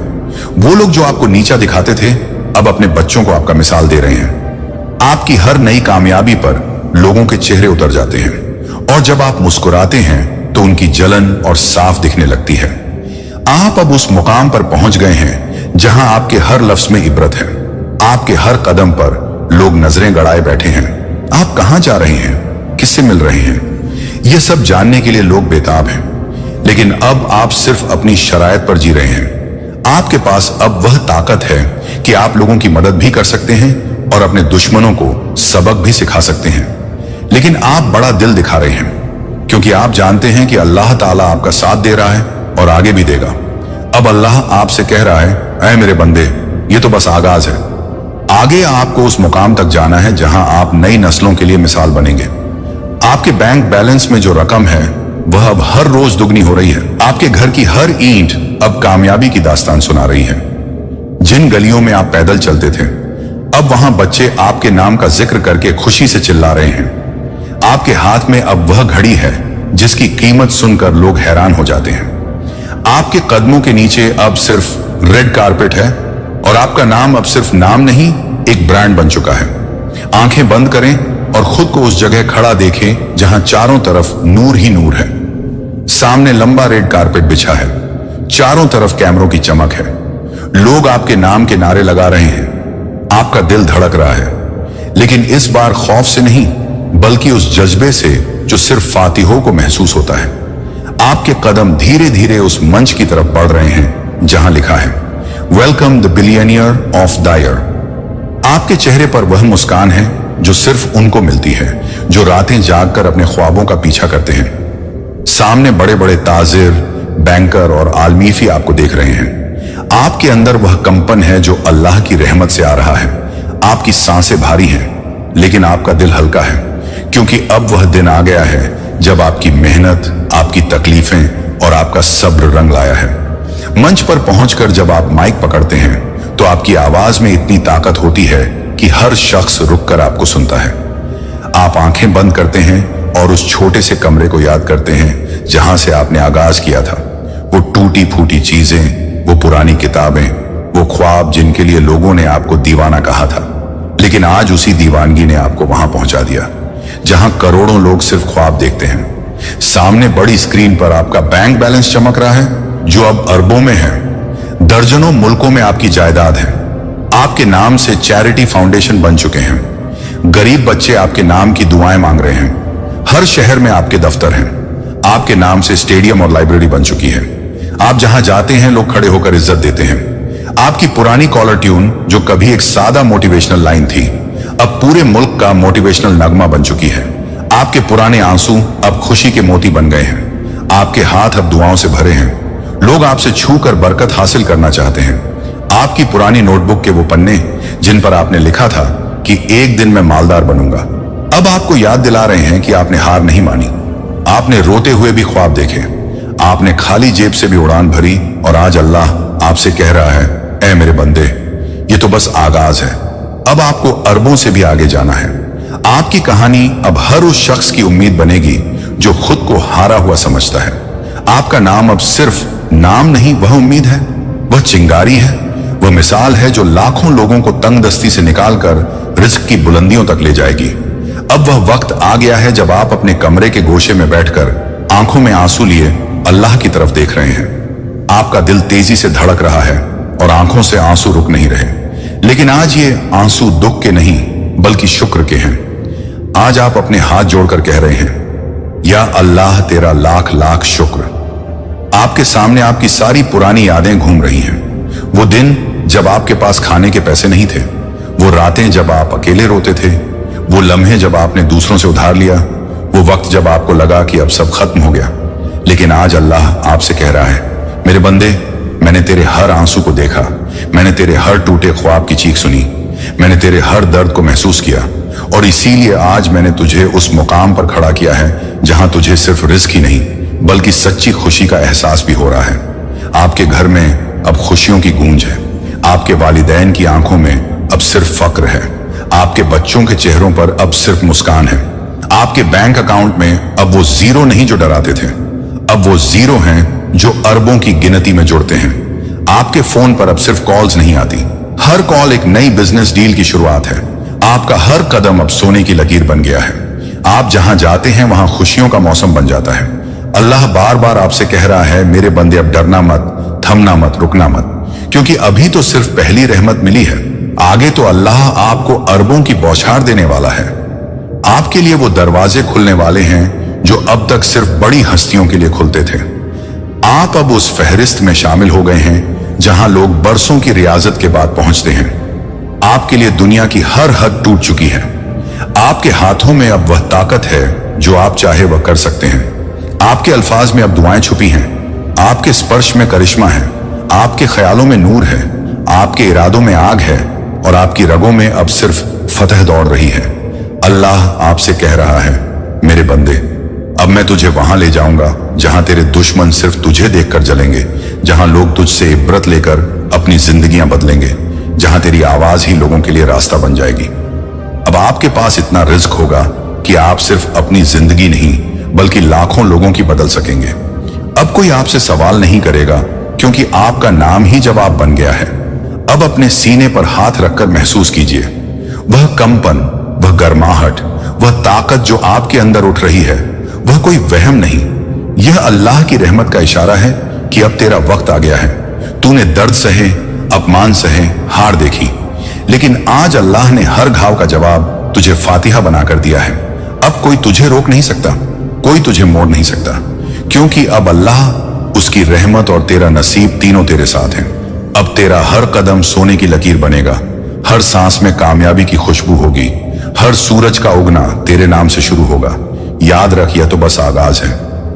वो लोग जो आपको नीचा दिखाते थे अब अपने बच्चों को आपका मिसाल दे रहे हैं। आपकी हर नई कामयाबी पर लोगों के चेहरे उतर जाते हैं और जब आप मुस्कुराते हैं तो उनकी जलन और साफ दिखने लगती है। आप अब उस मुकाम पर पहुंच गए हैं जहां आपके हर लफ्ज में इबरत है। आपके हर कदम पर लोग नजरें गड़ाए बैठे हैं। आप कहां जा रहे हैं, किससे मिल रहे हैं, यह सब जानने के लिए लोग बेताब हैं। लेकिन अब आप सिर्फ अपनी शरायत पर जी रहे हैं। आपके पास अब वह ताकत है कि आप लोगों की मदद भी कर सकते हैं और अपने दुश्मनों को सबक भी सिखा सकते हैं। लेकिन आप बड़ा दिल दिखा रहे हैं क्योंकि आप जानते हैं कि अल्लाह ताला आपका साथ दे रहा है और आगे भी देगा। अब अल्लाह आपसे कह रहा है, ऐ मेरे बंदे, ये तो बस आगाज है। आगे आपको उस मुकाम तक जाना है जहां आप नई नस्लों के लिए मिसाल बनेंगे। आपके बैंक बैलेंस में जो रकम है वह अब हर रोज दुगनी हो रही है। आपके घर की हर ईंट अब कामयाबी की दास्तान सुना रही है। जिन गलियों में आप पैदल चलते थे अब वहां बच्चे आपके नाम का जिक्र करके खुशी से चिल्ला रहे हैं। आपके हाथ में अब वह घड़ी है जिसकी कीमत सुनकर लोग हैरान हो जाते हैं। आपके कदमों के नीचे अब सिर्फ रेड कारपेट है और आपका नाम अब सिर्फ नाम नहीं, एक ब्रांड बन चुका है। आंखें बंद करें और खुद को उस जगह खड़ा देखें जहां चारों तरफ नूर ही नूर है। सामने लंबा रेड कारपेट बिछा है। चारों तरफ कैमरों की चमक है। लोग आपके नाम के नारे लगा रहे हैं। आपका दिल धड़क रहा है, लेकिन इस बार खौफ से नहीं बल्कि उस जज्बे से जो सिर्फ फातिहों को महसूस होता है। आपके कदम धीरे धीरे उस मंच की तरफ बढ़ रहे हैं जहां लिखा है, welcome the billionaire of the year. आपके चेहरे पर वह मुस्कान है जो सिर्फ उनको मिलती है जो रातें जागकर अपने ख्वाबों का पीछा करते हैं। सामने बड़े बड़े ताजिर, बैंकर और आलमीफी आपको देख रहे हैं। आपके अंदर वह कंपन है जो अल्लाह की रहमत से आ रहा है। आपकी सांसें भारी हैं, लेकिन आपका दिल हल्का है क्योंकि अब वह दिन आ गया है जब आपकी मेहनत, आपकी तकलीफें और आपका सब्र रंग लाया है। मंच पर पहुंचकर जब आप माइक पकड़ते हैं तो आपकी आवाज में इतनी ताकत होती है कि हर शख्स रुककर आपको सुनता है। आप आंखें बंद करते हैं और उस छोटे से कमरे को याद करते हैं जहां से आपने आगाज किया था। वो टूटी फूटी चीजें, वो पुरानी किताबें, वो ख्वाब जिनके लिए लोगों ने आपको दीवाना कहा था, लेकिन आज उसी दीवानगी ने आपको वहां पहुंचा दिया जहां करोड़ों लोग सिर्फ ख्वाब देखते हैं। सामने बड़ी स्क्रीन पर आपका बैंक बैलेंस चमक रहा है जो अब अरबों में है। दर्जनों मुल्कों में आपकी जायदाद है। आपके नाम से चैरिटी फाउंडेशन बन चुके हैं। गरीब बच्चे आपके नाम की दुआएं मांग रहे हैं। हर शहर में आपके दफ्तर हैं। आपके नाम से स्टेडियम और लाइब्रेरी बन चुकी है। आप जहां जाते हैं लोग खड़े होकर इज्जत देते हैं। आपकी पुरानी कॉलर ट्यून जो कभी एक सादा मोटिवेशनल लाइन थी अब पूरे मुल्क का मोटिवेशनल नगमा बन चुकी है। आपके पुराने आंसू अब खुशी के मोती बन गए हैं। आपके हाथ अब दुआओं से भरे हैं। लोग आपसे छूकर बरकत हासिल करना चाहते हैं। आपकी पुरानी नोटबुक के वो पन्ने जिन पर आपने लिखा था कि एक दिन मैं मालदार बनूंगा, अब आपको याद दिला रहे हैं कि आपने हार नहीं मानी। आपने रोते हुए भी ख्वाब देखे। आपने खाली जेब से भी उड़ान भरी और आज अल्लाह आपसे कह रहा है, ऐ मेरे बंदे, ये तो बस आगाज है। अब आपको अरबों से भी आगे जाना है। आपकी कहानी अब हर उस शख्स की उम्मीद बनेगी जो खुद को हारा हुआ समझता है। आपका नाम अब सिर्फ नाम नहीं, वह उम्मीद है, वह चिंगारी है, वह मिसाल है जो लाखों लोगों को तंगदस्ती से निकालकर रिज्क की बुलंदियों तक ले जाएगी। अब वह वक्त आ गया है जब आप अपने कमरे के गोशे में बैठकर आंखों में आंसू लिए अल्लाह की तरफ देख रहे हैं। आपका दिल तेजी से धड़क रहा है और आंखों से आंसू रुक नहीं रहे, लेकिन आज ये आंसू दुख के नहीं बल्कि शुक्र के हैं। आज आप अपने हाथ जोड़कर कह रहे हैं, या अल्लाह तेरा लाख लाख शुक्र। आपके सामने आपकी सारी पुरानी यादें घूम रही हैं। वो दिन जब आपके पास खाने के पैसे नहीं थे, वो रातें जब आप अकेले रोते थे, वो लम्हे जब आपने दूसरों से उधार लिया, वो वक्त जब आपको लगा कि अब सब खत्म हो गया। लेकिन आज अल्लाह आपसे कह रहा है, मेरे बंदे, मैंने तेरे हर आंसू को देखा, मैंने तेरे हर टूटे ख्वाब की चीख सुनी, मैंने तेरे हर दर्द को महसूस किया और इसीलिए आज मैंने तुझे उस मुकाम पर खड़ा किया है जहां तुझे सिर्फ रिस्क ही नहीं बल्कि सच्ची खुशी का एहसास भी हो रहा है। आपके घर में अब खुशियों की गूंज है। आपके वालिदैन की आंखों में अब सिर्फ फक्र है। आपके बच्चों के चेहरों पर अब सिर्फ मुस्कान है। आपके बैंक अकाउंट में अब वो जीरो नहीं जो डराते थे, अब वो जीरो हैं जो अरबों की गिनती में जुड़ते हैं। आपके फोन पर अब सिर्फ कॉल्स नहीं आती, हर कॉल एक नई बिजनेस डील की शुरुआत है। आपका हर कदम अब सोने की लकीर बन गया है। आप जहां जाते हैं वहां खुशियों का मौसम बन जाता है। अल्लाह बार बार आपसे कह रहा है, मेरे बंदे अब डरना मत, थमना मत, रुकना मत, क्योंकि अभी तो सिर्फ पहली रहमत मिली है, आगे तो अल्लाह आपको अरबों की बौछार देने वाला है। आपके लिए वो दरवाजे खुलने वाले हैं जो अब तक सिर्फ बड़ी हस्तियों के लिए खुलते थे। आप अब उस फहरिस्त में शामिल हो गए हैं जहां लोग बरसों की रियाजत के बाद पहुंचते हैं। आपके लिए दुनिया की हर हद टूट चुकी है। आपके हाथों में अब वह ताकत है जो आप चाहे वह कर सकते हैं। आपके अल्फाज में अब दुआएं छुपी हैं। आपके स्पर्श में करिश्मा है। आपके ख्यालों में नूर है। आपके इरादों में आग है और आपकी रगों में अब सिर्फ फतह दौड़ रही है। अल्लाह आपसे कह रहा है, मेरे बंदे, अब मैं तुझे वहां ले जाऊंगा जहां तेरे दुश्मन सिर्फ तुझे देखकर जलेंगे, जहां लोग तुझसे इब्रत लेकर अपनी जिंदगियां बदलेंगे, जहां तेरी आवाज ही लोगों के लिए रास्ता बन जाएगी। अब आपके पास इतना रिज्क होगा कि आप सिर्फ अपनी जिंदगी नहीं बल्कि लाखों लोगों की बदल सकेंगे। अब कोई आपसे सवाल नहीं करेगा क्योंकि आपका नाम ही जवाब बन गया है। अब अपने सीने पर हाथ रखकर महसूस कीजिए वह कंपन, वह गर्माहट, वह ताकत जो आपके अंदर उठ रही है, वह कोई वहम नहीं, यह अल्लाह की रहमत का इशारा है कि अब तेरा वक्त आ गया है। तूने दर्द सहे, अपमान सहे, हार देखी, लेकिन आज अल्लाह ने हर घाव का जवाब तुझे फातिहा बनाकर दिया है। अब कोई तुझे रोक नहीं सकता, कोई तुझे मोड़ नहीं सकता, क्योंकि अब अल्लाह, उसकी रहमत और तेरा नसीब तीनों तेरे साथ हैं। अब तेरा हर कदम सोने की लकीर बनेगा, हर सांस में कामयाबी की खुशबू होगी, हर सूरज का उगना तेरे नाम से शुरू होगा। याद रख, यह तो बस आगाज है।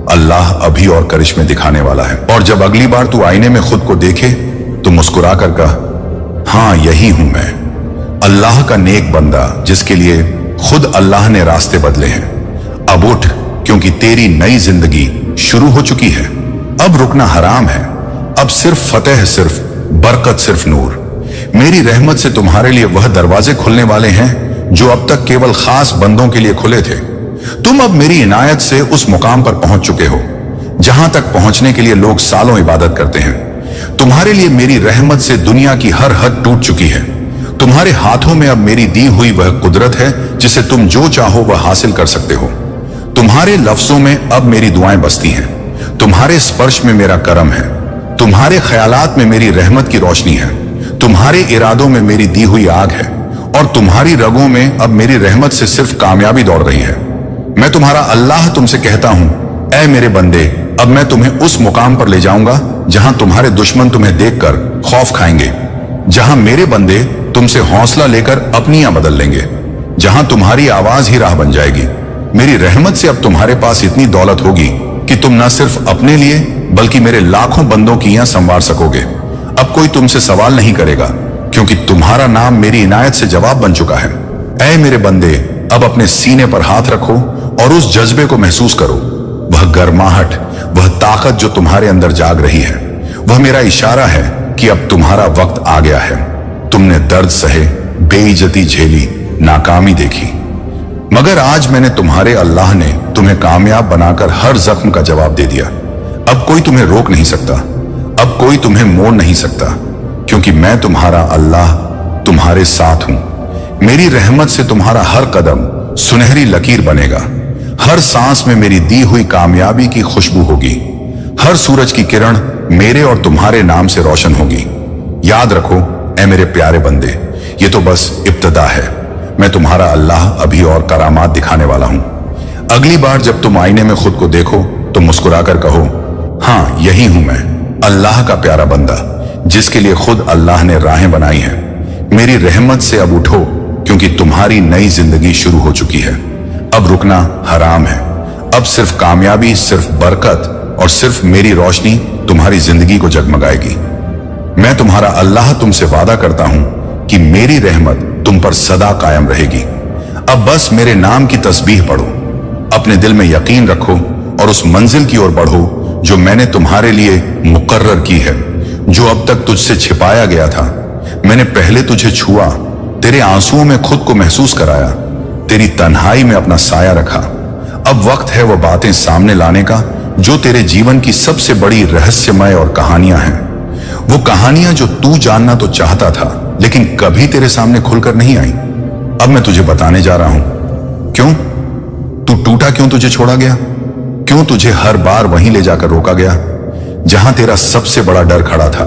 अल्लाह अभी और करिश्मे दिखाने वाला है। और जब अगली बार तू आईने में खुद को देखे तो मुस्कुरा कर कह, हाँ यही हूं मैं, अल्लाह का नेक बंदा जिसके लिए खुद अल्लाह ने रास्ते बदले हैं। अब उठ, क्योंकि तेरी नई जिंदगी शुरू हो चुकी है। अब रुकना हराम है, अब सिर्फ फतेह, सिर्फ बरकत, सिर्फ नूर। मेरी रहमत से तुम्हारे लिए वह दरवाजे खुलने वाले हैं जो अब तक केवल खास बंदों के लिए खुले थे। तुम अब मेरी इनायत से उस मुकाम पर पहुंच चुके हो जहां तक पहुंचने के लिए लोग सालों इबादत करते हैं। तुम्हारे लिए मेरी रहमत से दुनिया की हर हद टूट चुकी है। तुम्हारे हाथों में अब मेरी दी हुई वह कुदरत है जिसे तुम जो चाहो वह हासिल कर सकते हो। तुम्हारे लफ्जों में अब मेरी दुआएं बसती हैं। तुम्हारे स्पर्श में मेरा करम है। तुम्हारे ख्यालात में मेरी रहमत की रोशनी है। तुम्हारे इरादों में मेरी दी हुई आग है और तुम्हारी रगों में अब मेरी रहमत से सिर्फ कामयाबी दौड़ रही है। मैं तुम्हारा अल्लाह तुमसे कहता हूं, ऐ मेरे बंदे, अब मैं तुम्हें उस मुकाम पर ले जाऊंगा जहां तुम्हारे दुश्मन तुम्हें देखकर खौफ खाएंगे, जहां मेरे बंदे तुमसे हौसला लेकर अपनियां बदल लेंगे, जहां तुम्हारी आवाज ही राह बन जाएगी। मेरी रहमत से अब तुम्हारे पास इतनी दौलत होगी कि तुम न सिर्फ अपने लिए बल्कि मेरे लाखों बंदों की यहाँ संवार सकोगे। अब कोई तुमसे सवाल नहीं करेगा क्योंकि तुम्हारा नाम मेरी इनायत से जवाब बन चुका है। ऐ मेरे बंदे, अब अपने सीने पर हाथ रखो और उस जज्बे को महसूस करो, वह गर्माहट, वह ताकत जो तुम्हारे अंदर जाग रही है। वह मेरा इशारा है कि अब तुम्हारा वक्त आ गया है। तुमने दर्द सहे, बेइज्जती झेली, नाकामी देखी, मगर आज मैंने तुम्हारे अल्लाह ने तुम्हें कामयाब बनाकर हर जख्म का जवाब दे दिया। अब कोई तुम्हें रोक नहीं सकता, अब कोई तुम्हें मोड़ नहीं सकता, क्योंकि मैं तुम्हारा अल्लाह तुम्हारे साथ हूं। मेरी रहमत से तुम्हारा हर कदम सुनहरी लकीर बनेगा। हर सांस में मेरी दी हुई कामयाबी की खुशबू होगी। हर सूरज की किरण मेरे और तुम्हारे नाम से रोशन होगी। याद रखो ऐ मेरे प्यारे बंदे, ये तो बस इब्तदा है। मैं तुम्हारा अल्लाह अभी और करामात दिखाने वाला हूं। अगली बार जब तुम आईने में खुद को देखो तो मुस्कुराकर कहो, हाँ यही हूं मैं, अल्लाह का प्यारा बंदा, जिसके लिए खुद अल्लाह ने राहें बनाई हैं। मेरी रहमत से अब उठो, क्योंकि तुम्हारी नई जिंदगी शुरू हो चुकी है। अब रुकना हराम है। अब सिर्फ कामयाबी, सिर्फ बरकत और सिर्फ मेरी रोशनी तुम्हारी जिंदगी को जगमगाएगी। मैं तुम्हारा अल्लाह तुमसे वादा करता हूं कि मेरी रहमत तुम पर सदा कायम रहेगी। अब बस मेरे नाम की तस्बीह पढ़ो, अपने दिल में यकीन रखो और उस मंजिल की ओर बढ़ो जो मैंने तुम्हारे लिए मुकर्रर की है, जो अब तक तुझसे छिपाया गया था। मैंने पहले तुझे छुआ, तेरे आंसुओं में खुद को महसूस कराया, तेरी तन्हाई में अपना साया रखा। अब वक्त है वो बातें सामने लाने का जो तेरे जीवन की सबसे बड़ी रहस्यमय और कहानियां हैं। वो कहानियां जो तू जानना तो चाहता था लेकिन कभी तेरे सामने खुलकर नहीं आई। अब मैं तुझे बताने जा रहा हूं। क्यों तू टूटा, क्यों तुझे छोड़ा गया, क्यों तुझे हर बार वहीं ले जाकर रोका गया जहां तेरा सबसे बड़ा डर खड़ा था,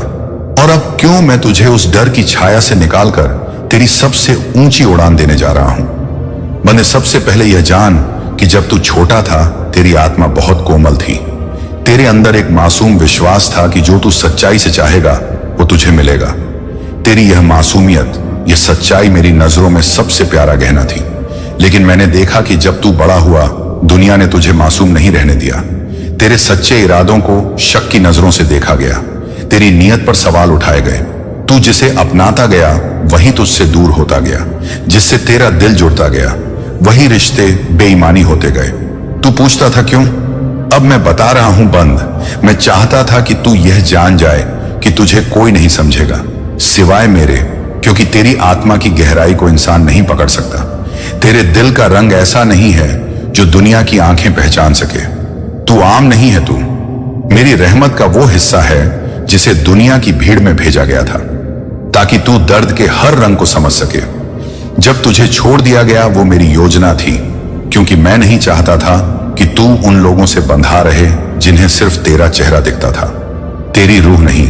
और अब क्यों मैं तुझे उस डर की छाया से निकालकर तेरी सबसे ऊंची उड़ान देने जा रहा हूं। बंदे, सबसे पहले यह जान कि जब तू छोटा था तेरी आत्मा बहुत कोमल थी। तेरे अंदर एक मासूम विश्वास था कि जो तू सच्चाई से चाहेगा वो तुझे मिलेगा। तेरी यह मासूमियत, यह सच्चाई मेरी नजरों में सबसे प्यारा गहना थी। लेकिन मैंने देखा कि जब तू बड़ा हुआ दुनिया ने तुझे मासूम नहीं रहने दिया। तेरे सच्चे इरादों को शक की नजरों से देखा गया, तेरी नीयत पर सवाल उठाए गए। तू जिसे अपनाता गया वही तुझसे दूर होता गया, जिससे तेरा दिल जुड़ता गया वही रिश्ते बेईमानी होते गए। तू पूछता था क्यों? अब मैं बता रहा हूं बंद, मैं चाहता था कि तू यह जान जाए कि तुझे कोई नहीं समझेगा सिवाय मेरे, क्योंकि तेरी आत्मा की गहराई को इंसान नहीं पकड़ सकता। तेरे दिल का रंग ऐसा नहीं है जो दुनिया की आंखें पहचान सके। तू आम नहीं है, तू मेरी रहमत का वो हिस्सा है जिसे दुनिया की भीड़ में भेजा गया था ताकि तू दर्द के हर रंग को समझ सके। जब तुझे छोड़ दिया गया वो मेरी योजना थी, क्योंकि मैं नहीं चाहता था कि तू उन लोगों से बंधा रहे जिन्हें सिर्फ तेरा चेहरा दिखता था, तेरी रूह नहीं।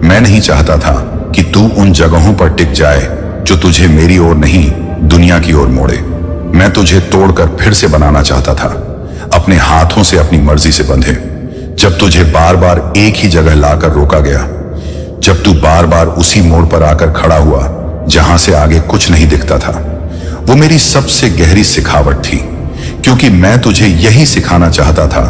मैं नहीं चाहता था कि तू उन जगहों पर टिक जाए जो तुझे मेरी ओर नहीं दुनिया की ओर मोड़े। मैं तुझे तोड़कर फिर से बनाना चाहता था, अपने हाथों से अपनी मर्जी से बंधे। जब तुझे बार बार एक ही जगह लाकर रोका गया, जब तू बार बार उसी मोड़ पर आकर खड़ा हुआ जहां से आगे कुछ नहीं दिखता था, वो मेरी सबसे गहरी सिखावट थी, क्योंकि मैं तुझे यही सिखाना चाहता था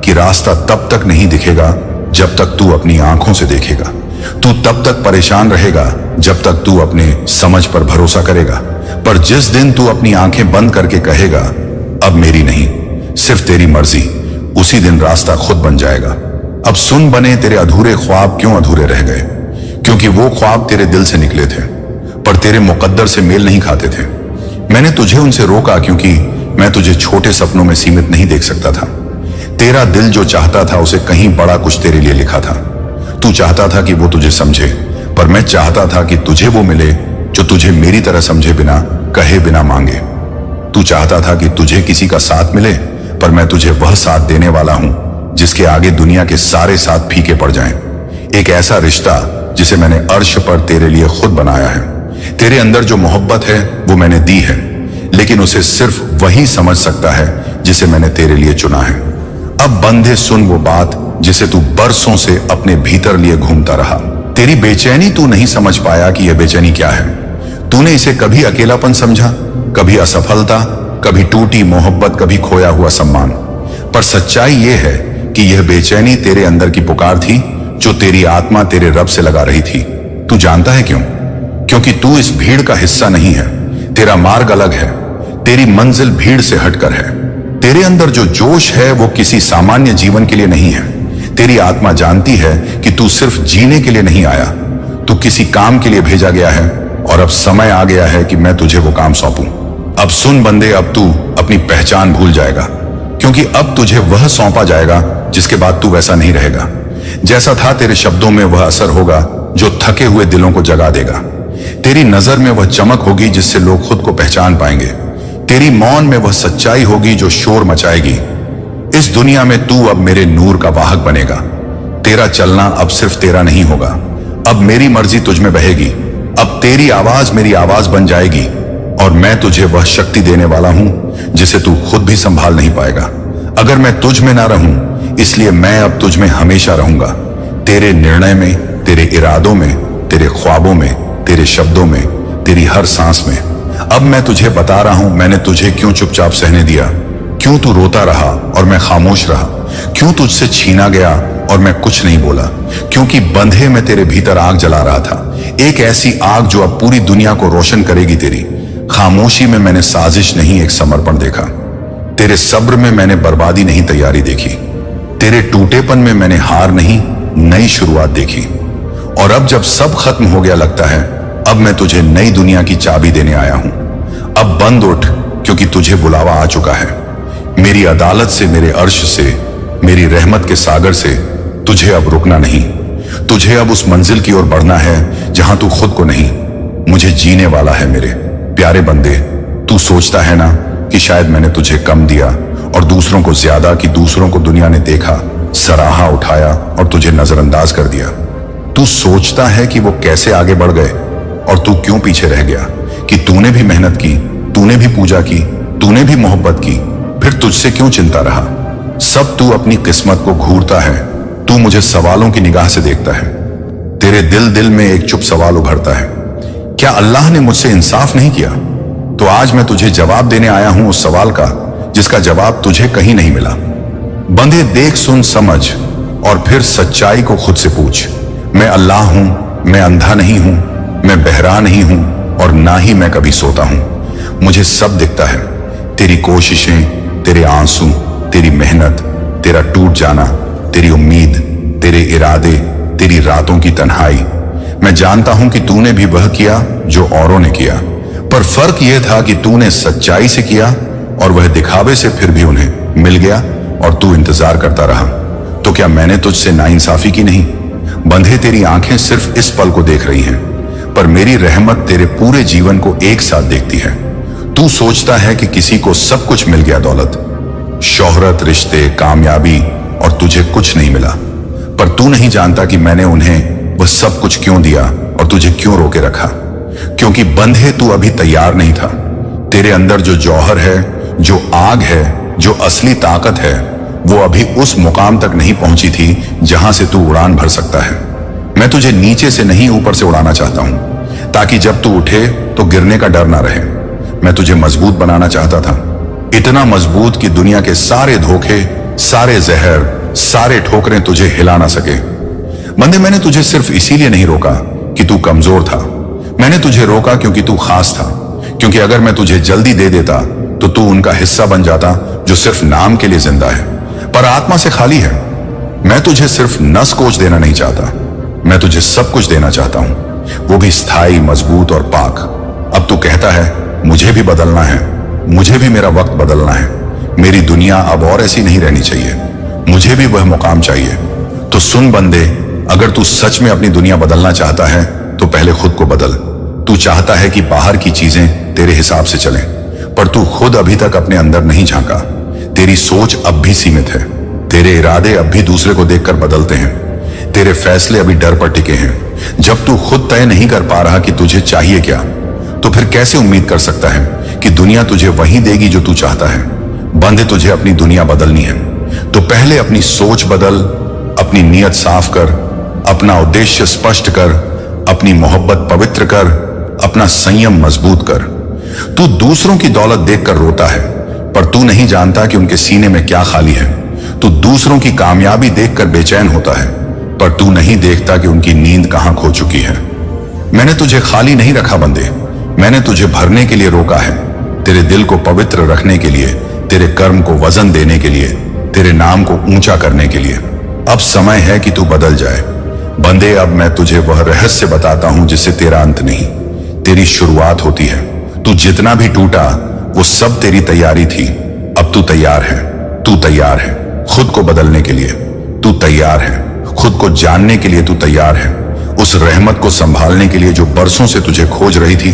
कि रास्ता तब तक नहीं दिखेगा जब तक तू अपनी आंखों से देखेगा। तू तब तक परेशान रहेगा जब तक तू अपने समझ पर भरोसा करेगा, पर जिस दिन तू अपनी आंखें बंद करके कहेगा अब मेरी नहीं सिर्फ तेरी मर्जी, उसी दिन रास्ता खुद बन जाएगा। अब सुन बने, तेरे अधूरे ख्वाब क्यों अधूरे रह गए? क्योंकि वो ख्वाब तेरे दिल से निकले थे, पर तेरे मुकद्दर से मेल नहीं खाते थे। मैंने तुझे उनसे रोका क्योंकि मैं तुझे छोटे सपनों में सीमित नहीं देख सकता था। तेरा दिल जो चाहता था उसे कहीं बड़ा कुछ तेरे लिए लिखा था। तू चाहता था कि वो तुझे समझे, पर मैं चाहता था कि तुझे वो मिले जो तुझे मेरी तरह समझे बिना, कहे बिना मांगे। तू चाहता था कि तुझे किसी का साथ मिले, पर मैं तुझे वह साथ देने वाला हूं जिसके आगे दुनिया के सारे साथ फीके पड़ जाएं। एक ऐसा रिश्ता जिसे मैंने अर्श पर तेरे लिए खुद बनाया है। तेरे अंदर जो मोहब्बत है वो मैंने दी है, लेकिन उसे सिर्फ वही समझ सकता है जिसे मैंने तेरे लिए चुना है। अब बंधे सुन वो बात जिसे तू बरसों से अपने भीतर लिए घूमता रहा। तेरी बेचैनी तू नहीं समझ पाया कि यह बेचैनी क्या है। तूने इसे कभी अकेलापन समझा, कभी असफलता, कभी टूटी मोहब्बत, कभी खोया हुआ सम्मान। पर सच्चाई यह है कि यह बेचैनी तेरे अंदर की पुकार थी जो तेरी आत्मा तेरे रब से लगा रही थी। तू जानता है क्यों? क्योंकि तू इस भीड़ का हिस्सा नहीं है। तेरा मार्ग अलग है, तेरी मंजिल भीड़ से हटकर है। तेरे अंदर जो जोश है वो किसी सामान्य जीवन के लिए नहीं है। तेरी आत्मा जानती है कि तू सिर्फ जीने के लिए नहीं आया, तू किसी काम के लिए भेजा गया है, और अब समय आ गया है कि मैं तुझे वो काम सौंपूं। अब सुन बंदे, अब तू अपनी पहचान भूल जाएगा, क्योंकि अब तुझे वह सौंपा जाएगा जिसके बाद तू वैसा नहीं रहेगा। जैसा था तेरे शब्दों में वह असर होगा जो थके हुए दिलों को जगा देगा। तेरी नजर में वह चमक होगी जिससे लोग खुद को पहचान पाएंगे। तेरी मौन में वह सच्चाई होगी जो शोर मचाएगी। इस दुनिया में तू अब मेरे नूर का वाहक बनेगा। तेरा चलना अब सिर्फ तेरा नहीं होगा, अब मेरी मर्जी तुझ में बहेगी। अब तेरी आवाज मेरी आवाज बन जाएगी, और मैं तुझे वह शक्ति देने वाला हूं जिसे तू खुद भी संभाल नहीं पाएगा। अगर मैं तुझ में ना रहूं, इसलिए मैं अब तुझ में हमेशा रहूंगा। तेरे निर्णय में, तेरे इरादों में, तेरे ख्वाबों में, तेरे शब्दों में, तेरी हर सांस में। अब मैं तुझे बता रहा हूं मैंने तुझे क्यों चुपचाप सहने दिया, क्यों तू रोता रहा और मैं खामोश रहा, क्यों तुझसे छीना गया और मैं कुछ नहीं बोला। क्योंकि बंधे में तेरे भीतर आग जला रहा था, एक ऐसी आग जो अब पूरी दुनिया को रोशन करेगी। तेरी खामोशी में मैंने साजिश नहीं, एक समर्पण देखा। तेरे सब्र में मैंने बर्बादी नहीं, तैयारी देखी। तेरे टूटेपन में मैंने हार नहीं, नई शुरुआत देखी। और अब जब सब खत्म हो गया लगता है, अब मैं तुझे नई दुनिया की चाबी देने आया हूं। अब बंद उठ, क्योंकि तुझे बुलावा आ चुका है। मेरी अदालत से, मेरे अर्श से, मेरी रहमत के सागर से तुझे अब रुकना नहीं। तुझे अब उस मंजिल की ओर बढ़ना है जहां तू खुद को नहीं, मुझे जीने वाला है। मेरे प्यारे बंदे, तू सोचता है ना कि शायद मैंने तुझे कम दिया और दूसरों को ज्यादा, कि दूसरों को दुनिया ने देखा, सराहा, उठाया और तुझे नजरअंदाज कर दिया। तू सोचता है कि वो कैसे आगे बढ़ गए और तू क्यों पीछे रह गया, कि तूने भी मेहनत की, तूने भी पूजा की, तूने भी मोहब्बत की, फिर तुझसे क्यों चिंता रहा। सब तू अपनी किस्मत को घूरता है, तू मुझे सवालों की निगाह से देखता है। तेरे दिल में एक चुप सवाल उभरता है, क्या अल्लाह ने मुझसे इंसाफ नहीं किया? तो आज मैं तुझे जवाब देने आया हूं उस सवाल का जिसका जवाब तुझे कहीं नहीं मिला। बंदे देख, सुन, समझ और फिर सच्चाई को खुद से पूछ। मैं अल्लाह हूं, मैं अंधा नहीं हूं, मैं बहरा नहीं हूं और ना ही मैं कभी सोता हूं। मुझे सब दिखता है, तेरी कोशिशें, तेरे आंसू, तेरी मेहनत, तेरा टूट जाना, तेरी उम्मीद, तेरे इरादे, तेरी रातों की तन्हाई। मैं जानता हूं कि तूने भी वह किया जो औरों ने किया, पर फर्क यह था कि तूने सच्चाई से किया और वह दिखावे से फिर भी उन्हें मिल गया और तू इंतजार करता रहा। तो क्या मैंने तुझसे नाइंसाफी की नहीं? बंधे, तेरी आंखें सिर्फ इस पल को देख रही हैं, पर मेरी रहमत तेरे पूरे जीवन को एक साथ देखती है। तू सोचता है कि किसी को सब कुछ मिल गया, दौलत, शोहरत, रिश्ते, कामयाबी, और तुझे कुछ नहीं मिला। पर तू नहीं जानता कि मैंने उन्हें वह सब कुछ क्यों दिया और तुझे क्यों रोके रखा। क्योंकि बंधे, तू अभी तैयार नहीं था। तेरे अंदर जो जौहर है, जो आग है, जो असली ताकत है, वो अभी उस मुकाम तक नहीं पहुंची थी जहां से तू उड़ान भर सकता है। मैं तुझे नीचे से नहीं ऊपर से उड़ाना चाहता हूं, ताकि जब तू उठे तो गिरने का डर ना रहे। मैं तुझे मजबूत बनाना चाहता था, इतना मजबूत कि दुनिया के सारे धोखे, सारे जहर, सारे ठोकरें तुझे हिला ना सके। बंदे, मैंने तुझे सिर्फ इसीलिए नहीं रोका कि तू कमजोर था। मैंने तुझे रोका क्योंकि तू खास था, क्योंकि अगर मैं तुझे जल्दी दे देता तो तू उनका हिस्सा बन जाता जो सिर्फ नाम के लिए जिंदा है पर आत्मा से खाली है। मैं तुझे सिर्फ नस कोच देना नहीं चाहता, मैं तुझे सब कुछ देना चाहता हूं, वो भी स्थायी, मजबूत और पाक। अब तू कहता है मुझे भी बदलना है, मुझे भी मेरा वक्त बदलना है, मेरी दुनिया अब और ऐसी नहीं रहनी चाहिए, मुझे भी वह मुकाम चाहिए। तो सुन बंदे, अगर तू सच में अपनी दुनिया बदलना चाहता है तो पहले खुद को बदल। तू चाहता है कि बाहर की चीजें तेरे हिसाब से चलें, पर तू खुद अभी तक अपने अंदर नहीं झांका। तेरी सोच अब भी सीमित है, तेरे इरादे अब भी दूसरे को देखकर बदलते हैं, तेरे फैसले अभी डर पर टिके हैं। जब तू खुद तय नहीं कर पा रहा कि तुझे चाहिए क्या, तो फिर कैसे उम्मीद कर सकता है कि दुनिया तुझे वही देगी जो तू चाहता है। बंदे, तुझे अपनी दुनिया बदलनी है तो पहले अपनी सोच बदल, अपनी नीयत साफ कर, अपना उद्देश्य स्पष्ट कर, अपनी मोहब्बत पवित्र कर, अपना संयम मजबूत कर। तू दूसरों की दौलत देखकर रोता है, पर तू नहीं जानता कि उनके सीने में क्या खाली है। तू दूसरों की कामयाबी देखकर बेचैन होता है, पर तू नहीं देखता कि उनकी नींद कहां खो चुकी है। मैंने तुझे खाली नहीं रखा बंदे, मैंने तुझे भरने के लिए रोका है, तेरे दिल को पवित्र रखने के लिए, तेरे कर्म को वजन देने के लिए, तेरे नाम को ऊंचा करने के लिए। अब समय है कि तू बदल जाए बंदे। अब मैं तुझे वह रहस्य बताता हूं जिससे तेरा अंत नहीं, तेरी शुरुआत होती है। तू जितना भी टूटा वो सब तेरी तैयारी थी। अब तू तैयार है, तू तैयार है खुद को बदलने के लिए, तू तैयार है खुद को जानने के लिए, तू तैयार है उस रहमत को संभालने के लिए जो बरसों से तुझे खोज रही थी।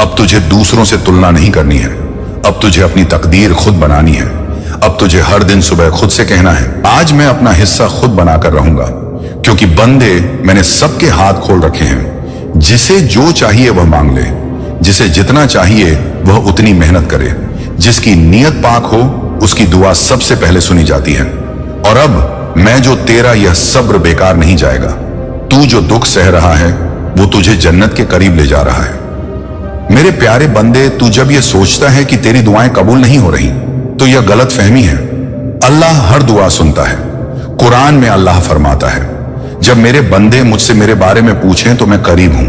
अब तुझे दूसरों से तुलना नहीं करनी है, अब तुझे अपनी तकदीर खुद बनानी है। अब तुझे हर दिन सुबह खुद से कहना है, आज मैं अपना हिस्सा खुद बनाकर रहूंगा, क्योंकि बंदे मैंने सबके हाथ खोल रखे हैं। जिसे जो चाहिए वह मांग ले, जिसे जितना चाहिए वह उतनी मेहनत करे। जिसकी नीयत पाक हो उसकी दुआ सबसे पहले सुनी जाती है। और अब मैं जो तेरा यह सब्र बेकार नहीं जाएगा। तू जो दुख सह रहा है वो तुझे जन्नत के करीब ले जा रहा है। मेरे प्यारे बंदे, तू जब यह सोचता है कि तेरी दुआएं कबूल नहीं हो रही तो यह गलत फहमी है। अल्लाह हर दुआ सुनता है। कुरान में अल्लाह फरमाता है, जब मेरे बंदे मुझसे मेरे बारे में पूछें तो मैं करीब हूं,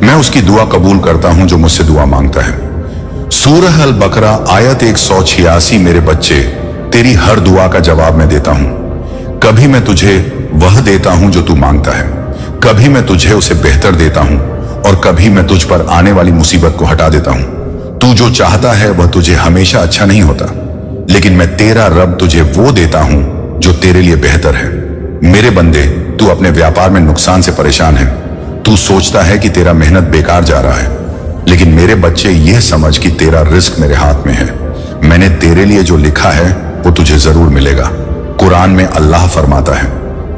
मैं उसकी दुआ कबूल करता हूं जो मुझसे दुआ मांगता है। सूरह अल बकरा आयत 186। मेरे बच्चे, तेरी हर दुआ का जवाब मैं देता हूं। कभी मैं तुझे वह देता हूं जो तू मांगता है, कभी मैं तुझे उसे बेहतर देता हूं, और कभी मैं तुझ पर आने वाली मुसीबत को हटा देता हूं। तू जो चाहता है वह तुझे हमेशा अच्छा नहीं होता, लेकिन मैं तेरा रब तुझे वो देता हूं जो तेरे लिए बेहतर है। मेरे बंदे, तू अपने व्यापार में नुकसान से परेशान है। तू सोचता है कि तेरा मेहनत बेकार जा रहा है, लेकिन मेरे बच्चे यह समझ कि तेरा रिस्क मेरे हाथ में है। मैंने तेरे लिए जो लिखा है वो तुझे जरूर मिलेगा। कुरान में अल्लाह फरमाता है,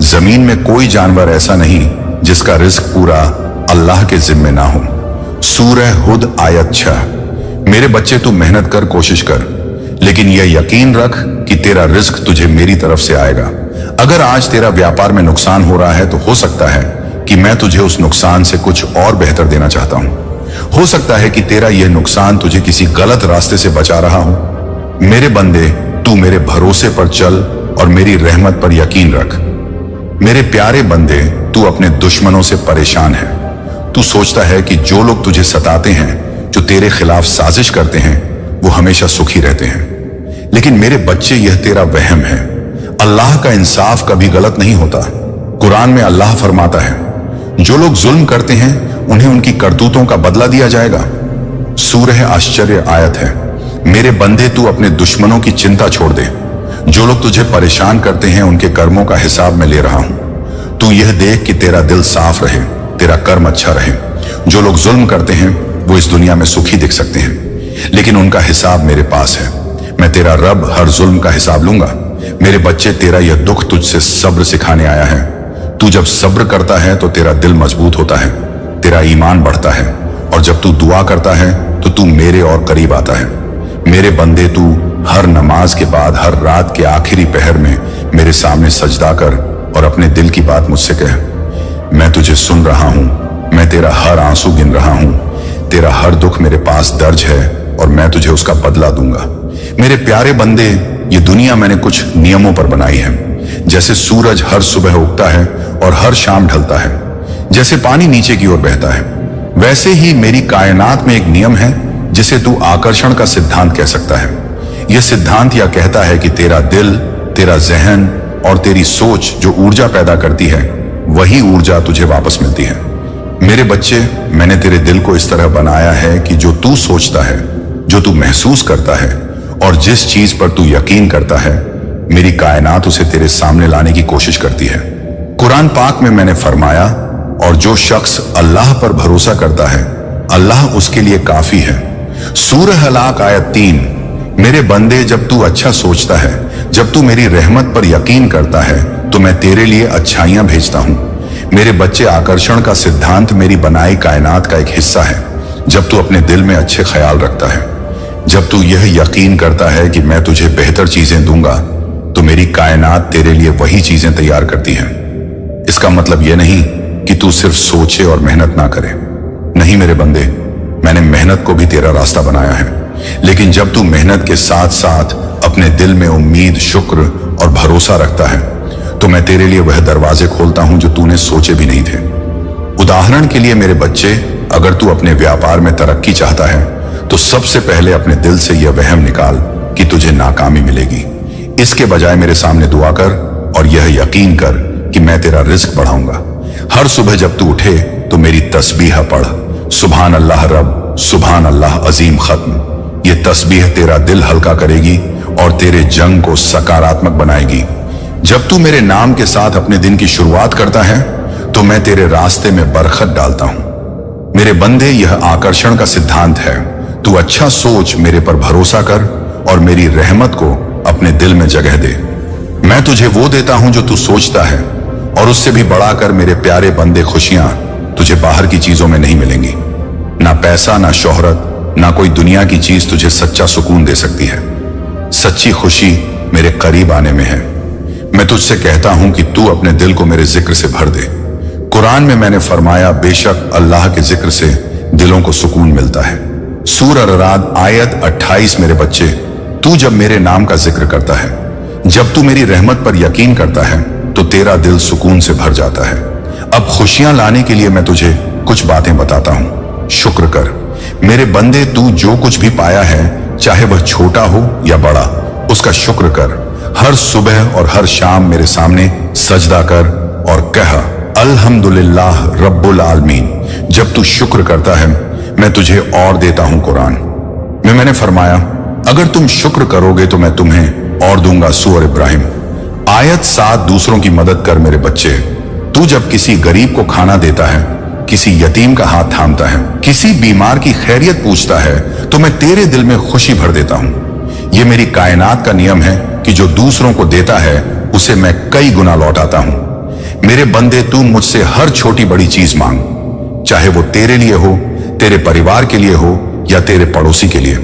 जमीन में कोई जानवर ऐसा नहीं जिसका रिस्क पूरा अल्लाह के जिम्मे ना हो। सूरह हुद आयत 6। मेरे बच्चे, तू मेहनत कर, कोशिश कर, लेकिन यह यकीन रख कि तेरा रिस्क तुझे मेरी तरफ से आएगा। अगर आज तेरा व्यापार में नुकसान हो रहा है तो हो सकता है कि मैं तुझे उस नुकसान से कुछ और बेहतर देना चाहता हूं। हो सकता है कि तेरा यह नुकसान तुझे किसी गलत रास्ते से बचा रहा हो। मेरे बंदे, तू मेरे भरोसे पर चल और मेरी रहमत पर यकीन रख। मेरे प्यारे बंदे, तू अपने दुश्मनों से परेशान है। तू सोचता है कि जो लोग तुझे सताते हैं, जो तेरे खिलाफ साजिश करते हैं, वो हमेशा सुखी रहते हैं। लेकिन मेरे बच्चे, यह तेरा वहम है। अल्लाह का इंसाफ कभी गलत नहीं होता। कुरान में अल्लाह फरमाता है, जो लोग जुल्म करते हैं उन्हें उनकी करतूतों का बदला दिया जाएगा। सूरह आश्चर्य आयत है। मेरे बंदे, तू अपने दुश्मनों की चिंता छोड़ दे। जो लोग तुझे परेशान करते हैं उनके कर्मों का हिसाब मैं ले रहा हूं। तू यह देख कि तेरा दिल साफ रहे, तेरा कर्म अच्छा रहे। जो लोग जुल्म करते हैं वो इस दुनिया में सुखी दिख सकते हैं, लेकिन उनका हिसाब मेरे पास है। मैं तेरा रब हर जुल्म का हिसाब लूंगा। मेरे बच्चे, तेरा यह दुख तुझसे सब्र सिखाने आया है। तू जब सब्र करता है तो तेरा दिल मजबूत होता है, तेरा ईमान बढ़ता है, और जब तू दुआ करता है तो तू मेरे और करीब आता है। मेरे बंदे, तू हर नमाज के बाद, हर रात के आखिरी पहर में मेरे सामने सजदा कर और अपने दिल की बात मुझसे कह। मैं तुझे सुन रहा हूं, मैं तेरा हर आंसू गिन रहा हूं। तेरा हर दुख मेरे पास दर्ज है और मैं तुझे उसका बदला दूंगा। मेरे प्यारे बंदे, ये दुनिया मैंने कुछ नियमों पर बनाई है। जैसे सूरज हर सुबह उगता है और हर शाम ढलता है, जैसे पानी नीचे की ओर बहता है, वैसे ही मेरी कायनात में एक नियम है जिसे तू आकर्षण का सिद्धांत कह सकता है। यह सिद्धांत यह कहता है कि तेरा दिल, तेरा जहन और तेरी सोच जो ऊर्जा पैदा करती है, वही ऊर्जा तुझे वापस मिलती है। मेरे बच्चे, मैंने तेरे दिल को इस तरह बनाया है कि जो तू सोचता है, जो तू महसूस करता है और जिस चीज पर तू यकीन करता है, मेरी कायनात उसे तेरे सामने लाने की कोशिश करती है। कुरान पाक में मैंने फरमाया, और जो शख्स अल्लाह पर भरोसा करता है, अल्लाह उसके लिए काफी है। सूरह हलाक आयत 3। मेरे बंदे, जब तू अच्छा सोचता है, जब तू मेरी रहमत पर यकीन करता है, तो मैं तेरे लिए अच्छाइयां भेजता हूं। मेरे बच्चे, आकर्षण का सिद्धांत मेरी बनाई कायनात का एक हिस्सा है। जब तू अपने दिल में अच्छे ख्याल रखता है, जब तू यह यकीन करता है कि मैं तुझे बेहतर चीजें दूंगा, तो मेरी कायनात तेरे लिए वही चीजें तैयार करती है। इसका मतलब यह नहीं कि तू सिर्फ सोचे और मेहनत ना करे। नहीं मेरे बंदे, मैंने मेहनत को भी तेरा रास्ता बनाया है, लेकिन जब तू मेहनत के साथ साथ अपने दिल में उम्मीद, शुक्र और भरोसा रखता है, तो मैं तेरे लिए वह दरवाजे खोलता हूं जो तूने सोचे भी नहीं थे। उदाहरण के लिए मेरे बच्चे, अगर तू अपने व्यापार में तरक्की चाहता है, तो सबसे पहले अपने दिल से यह वहम निकाल कि तुझे नाकामी मिलेगी। इसके बजाय मेरे सामने दुआ कर और यह यकीन कर कि मैं तेरा रिस्क बढ़ाऊंगा। हर सुबह जब तू उठे तो मेरी तस्बीह पढ़, सुभान अल्लाह रब, सुभान अल्लाह अजीम खत्म। ये तस्बीह तेरा दिल हल्का करेगी और तेरे जंग को सकारात्मक बनाएगी। जब तू मेरे नाम के साथ अपने दिन की शुरुआत करता है, तो मैं तेरे रास्ते में बरकत डालता हूं। मेरे बंदे, यह आकर्षण का सिद्धांत है। तू अच्छा सोच, मेरे पर भरोसा कर और मेरी रहमत को अपने दिल में जगह दे। मैं तुझे वो देता हूं जो तू सोचता है, और उससे भी बढ़ाकर मेरे प्यारे बंदे, खुशियां तुझे बाहर की चीजों में नहीं मिलेंगी। ना पैसा, ना शोहरत, ना कोई दुनिया की चीज तुझे सच्चा सुकून दे सकती है। सच्ची खुशी मेरे करीब आने में है। मैं तुझसे कहता हूं कि तू अपने दिल को मेरे जिक्र से भर दे। कुरान में मैंने फरमाया, बेशक अल्लाह के जिक्र से दिलों को सुकून मिलता है। सूरह अर-राद आयत 28। मेरे बच्चे, तू जब मेरे नाम का जिक्र करता है, जब तू मेरी रहमत पर यकीन करता है, तो तेरा दिल सुकून से भर जाता है। अब खुशियां लाने के लिए मैं तुझे कुछ बातें बताता हूं। शुक्र कर मेरे बंदे, तू जो कुछ भी पाया है, चाहे वह छोटा हो या बड़ा, उसका शुक्र कर। हर सुबह और हर शाम मेरे सामने सजदा कर और कह, अल्हम्दुलिल्लाह रब्बुल आलमीन। जब तू शुक्र करता है, मैं तुझे और देता हूं। कुरान में मैंने फरमाया, अगर तुम शुक्र करोगे तो मैं तुम्हें और दूंगा। सूरह इब्राहिम आयत 7। दूसरों की मदद कर मेरे बच्चे। तू जब किसी गरीब को खाना देता है, किसी यतीम का हाथ थामता है, किसी बीमार की खैरियत पूछता है, तो मैं तेरे दिल में खुशी भर देता हूं। यह मेरी कायनात का नियम है कि जो दूसरों को देता है, उसे मैं कई गुना लौटाता हूं। मेरे बंदे, तू मुझसे हर छोटी बड़ी चीज मांग, चाहे वो तेरे लिए हो, तेरे परिवार के लिए हो या तेरे पड़ोसी के लिए।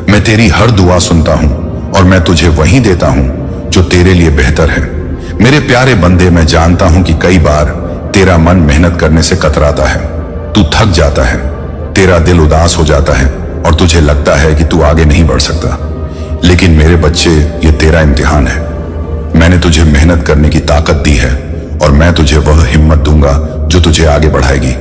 मैं तेरी हर दुआ सुनता हूं और मैं तुझे वही देता हूं जो तेरे लिए बेहतर है। मेरे प्यारे बंदे, मैं जानता हूं कि कई बार तेरा मन मेहनत करने से कतराता है, तू थक जाता है, तेरा दिल उदास हो जाता है और तुझे लगता है कि तू आगे नहीं बढ़ सकता। लेकिन मेरे बच्चे, ये तेरा इम्तिहान है। मैंने तुझे मेहनत करने की ताकत दी है और मैं तुझे वह हिम्मत दूंगा जो तुझे आगे बढ़ाएगी।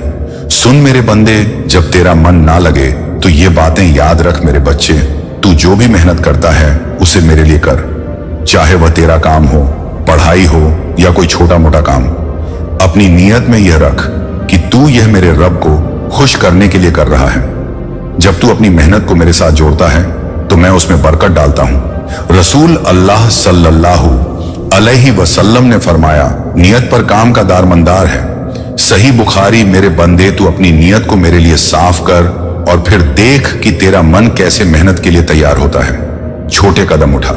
सुन मेरे बंदे, जब तेरा मन ना लगे तो ये बातें याद रख मेरे बच्चे। तू जो भी मेहनत करता है, उसे मेरे लिए कर, चाहे वह तेरा काम हो, पढ़ाई हो या कोई छोटा मोटा काम। अपनी नीयत में यह रख कि तू यह मेरे रब को खुश करने के लिए कर रहा है। जब तू अपनी मेहनत को मेरे साथ जोड़ता है, तो मैं उसमें बरकत डालता हूं। रसूल अल्लाह सल्लल्लाहु अलैहि वसल्लम ने फरमाया, नियत पर काम का दारमंदार है। सही बुखारी। मेरे बंदे, तू अपनी नियत को मेरे लिए साफ कर और फिर देख कि तेरा मन कैसे मेहनत के लिए तैयार होता है। छोटे कदम उठा।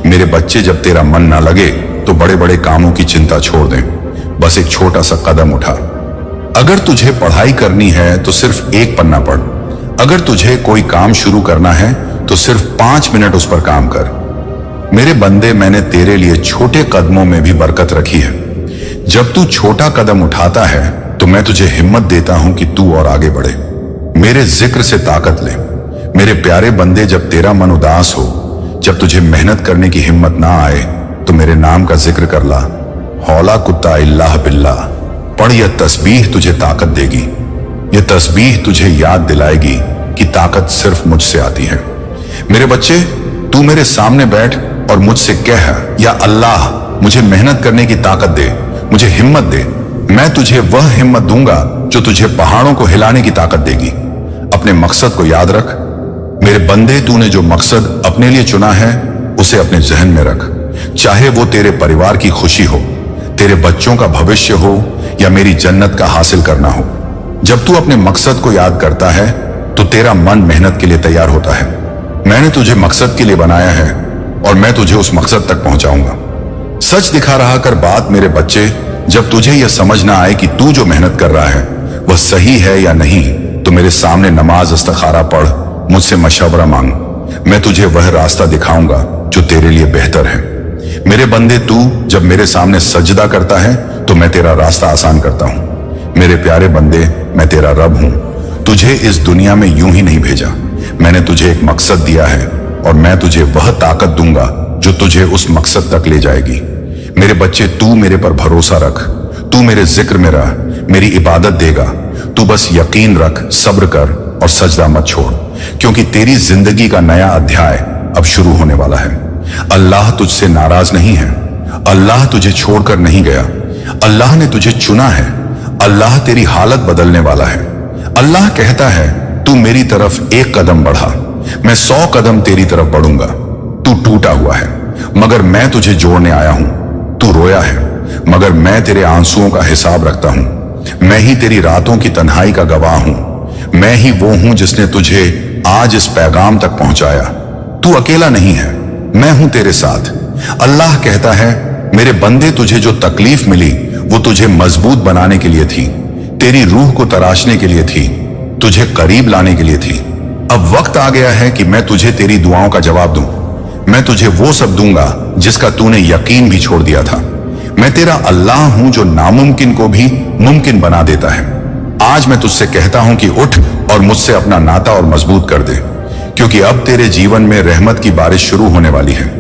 मेरे बच्चे, जब तेरा मन ना लगे तो बड़े बड़े कामों की चिंता छोड़ दें, बस एक छोटा सा कदम उठा। अगर तुझे पढ़ाई करनी है तो सिर्फ एक पन्ना पढ़। अगर तुझे कोई काम शुरू करना है तो सिर्फ 5 मिनट उस पर काम कर। मेरे बंदे, मैंने तेरे लिए छोटे कदमों में भी बरकत रखी है। जब तू छोटा कदम उठाता है तो मैं तुझे हिम्मत देता हूं कि तू और आगे बढ़े। मेरे जिक्र से ताकत ले। मेरे प्यारे बंदे, जब तेरा मन उदास हो, जब तुझे मेहनत करने की हिम्मत ना आए, तो मेरे नाम का जिक्र कर ला। हौला कुत्ता इल्लाह बिल्लाह पढ़। यह तस्बीह तुझे ताकत देगी। यह तस्बीह तुझे याद दिलाएगी कि ताकत सिर्फ मुझसे आती है। मेरे बच्चे, तू मेरे सामने बैठ और मुझसे कह, या अल्लाह मुझे मेहनत करने की ताकत दे, मुझे हिम्मत दे। मैं तुझे वह हिम्मत दूंगा जो तुझे पहाड़ों को हिलाने की ताकत देगी। अपने मकसद को याद रख मेरे बंदे, तूने जो मकसद अपने लिए चुना है उसे अपने जहन में रख। चाहे वो तेरे परिवार की खुशी हो, तेरे बच्चों का भविष्य हो या मेरी जन्नत का हासिल करना हो। जब तू अपने मकसद को याद करता है तो तेरा मन मेहनत के लिए तैयार होता है। मैंने तुझे मकसद के लिए बनाया है और मैं तुझे उस मकसद तक पहुंचाऊंगा। सच दिखा रहा कर बात मेरे बच्चे। जब तुझे यह समझ ना आए कि तू जो मेहनत कर रहा है वह सही है या नहीं, तो मेरे सामने नमाज इस्तिखारा पढ़, मुझसे मशवरा मांग। मैं तुझे वह रास्ता दिखाऊंगा जो तेरे लिए बेहतर है। मेरे बंदे, तू जब मेरे सामने सजदा करता है तो मैं तेरा रास्ता आसान करता हूं। मेरे प्यारे बंदे, मैं तेरा रब हूं। तुझे इस दुनिया में यूं ही नहीं भेजा। मैंने तुझे एक मकसद दिया है और मैं तुझे वह ताकत दूंगा जो तुझे उस मकसद तक ले जाएगी। मेरे बच्चे, तू मेरे पर भरोसा रख, तू मेरे जिक्र में रह, मेरी इबादत देगा। तू बस यकीन रख, सब्र कर और सजदा मत छोड़, क्योंकि तेरी जिंदगी का नया अध्याय अब शुरू होने वाला है। अल्लाह तुझसे नाराज नहीं है। अल्लाह तुझे छोड़कर नहीं गया। अल्लाह ने तुझे चुना है। अल्लाह तेरी हालत बदलने वाला है। अल्लाह कहता है, तू मेरी तरफ एक कदम बढ़ा, मैं 100 कदम तेरी तरफ बढ़ूंगा। तू टूटा हुआ है मगर मैं तुझे जोड़ने आया हूं। तू रोया है मगर मैं तेरे आंसुओं का हिसाब रखता हूं। मैं ही तेरी रातों की तन्हाई का गवाह हूं। मैं ही वो हूं जिसने तुझे आज इस पैगाम तक पहुंचाया। तू अकेला नहीं है, मैं हूं तेरे साथ। अल्लाह कहता है, मेरे बंदे, तुझे जो तकलीफ मिली वो तुझे मजबूत बनाने के लिए थी, तेरी रूह को तराशने के लिए थी, तुझे करीब लाने के लिए थी। अब वक्त आ गया है कि मैं तुझे तेरी दुआओं का जवाब दूं। मैं तुझे वो सब दूंगा जिसका तूने यकीन भी छोड़ दिया था। मैं तेरा अल्लाह हूं जो नामुमकिन को भी मुमकिन बना देता है। आज मैं तुझसे कहता हूं कि उठ और मुझसे अपना नाता और मजबूत कर दे, क्योंकि अब तेरे जीवन में रहमत की बारिश शुरू होने वाली है।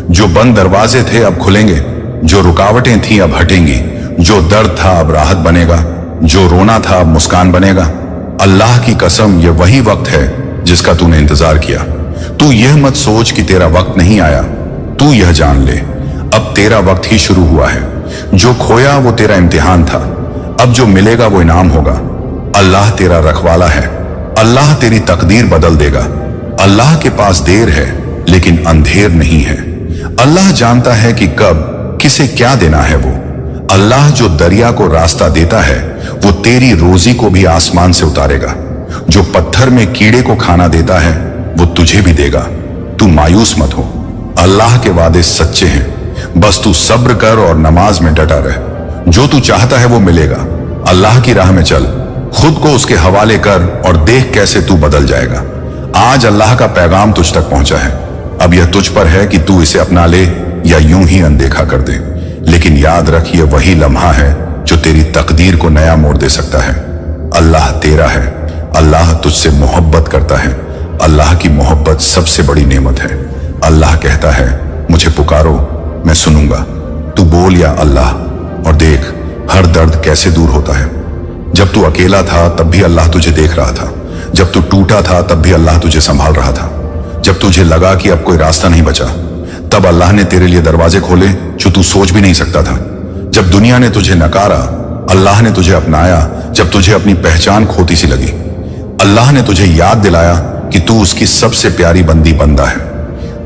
जो बंद दरवाजे थे अब खुलेंगे, जो रुकावटें थी अब हटेंगी, जो दर्द था अब राहत बनेगा, जो रोना था अब मुस्कान बनेगा। अल्लाह की कसम, यह वही वक्त है जिसका तूने इंतजार किया। तू यह मत सोच कि तेरा वक्त नहीं आया। तू यह जान ले, अब तेरा वक्त ही शुरू हुआ है। जो खोया वो तेरा इम्तिहान था, अब जो मिलेगा वो इनाम होगा। अल्लाह तेरा रखवाला है। अल्लाह तेरी तकदीर बदल देगा। अल्लाह के पास देर है लेकिन अंधेर नहीं है। अल्लाह जानता है कि कब किसे क्या देना है। वो अल्लाह जो दरिया को रास्ता देता है वो तेरी रोजी को भी आसमान से उतारेगा। जो पत्थर में कीड़े को खाना देता है वो तुझे भी देगा। तू मायूस मत हो, अल्लाह के वादे सच्चे हैं। बस तू सब्र कर और नमाज में डटा रह। जो तू चाहता है वो मिलेगा। अल्लाह की राह में चल, खुद को उसके हवाले कर और देख कैसे तू बदल जाएगा। आज अल्लाह का पैगाम तुझ तक पहुंचा है। अब यह तुझ पर है कि तू इसे अपना ले या यूं ही अनदेखा कर दे। लेकिन याद रख, यह वही लम्हा है जो तेरी तकदीर को नया मोड़ दे सकता है। अल्लाह तेरा है। अल्लाह तुझसे मोहब्बत करता है। अल्लाह की मोहब्बत सबसे बड़ी नेमत है। अल्लाह कहता है, मुझे पुकारो, मैं सुनूंगा। तू बोल या अल्लाह और देख हर दर्द कैसे दूर होता है। जब तू अकेला था तब भी अल्लाह तुझे देख रहा था। जब तू टूटा था तब भी अल्लाह तुझे संभाल रहा था। जब तुझे लगा कि अब कोई रास्ता नहीं बचा, तब अल्लाह ने तेरे लिए दरवाजे खोले जो तू सोच भी नहीं सकता था। जब दुनिया ने तुझे नकारा, अल्लाह ने तुझे अपनाया। जब तुझे अपनी पहचान खोती सी लगी, अल्लाह ने तुझे याद दिलाया कि तू उसकी सबसे प्यारी बंदी बंदा है।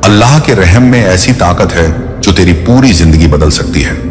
अल्लाह के रहम में ऐसी ताकत है जो तेरी पूरी जिंदगी बदल सकती है।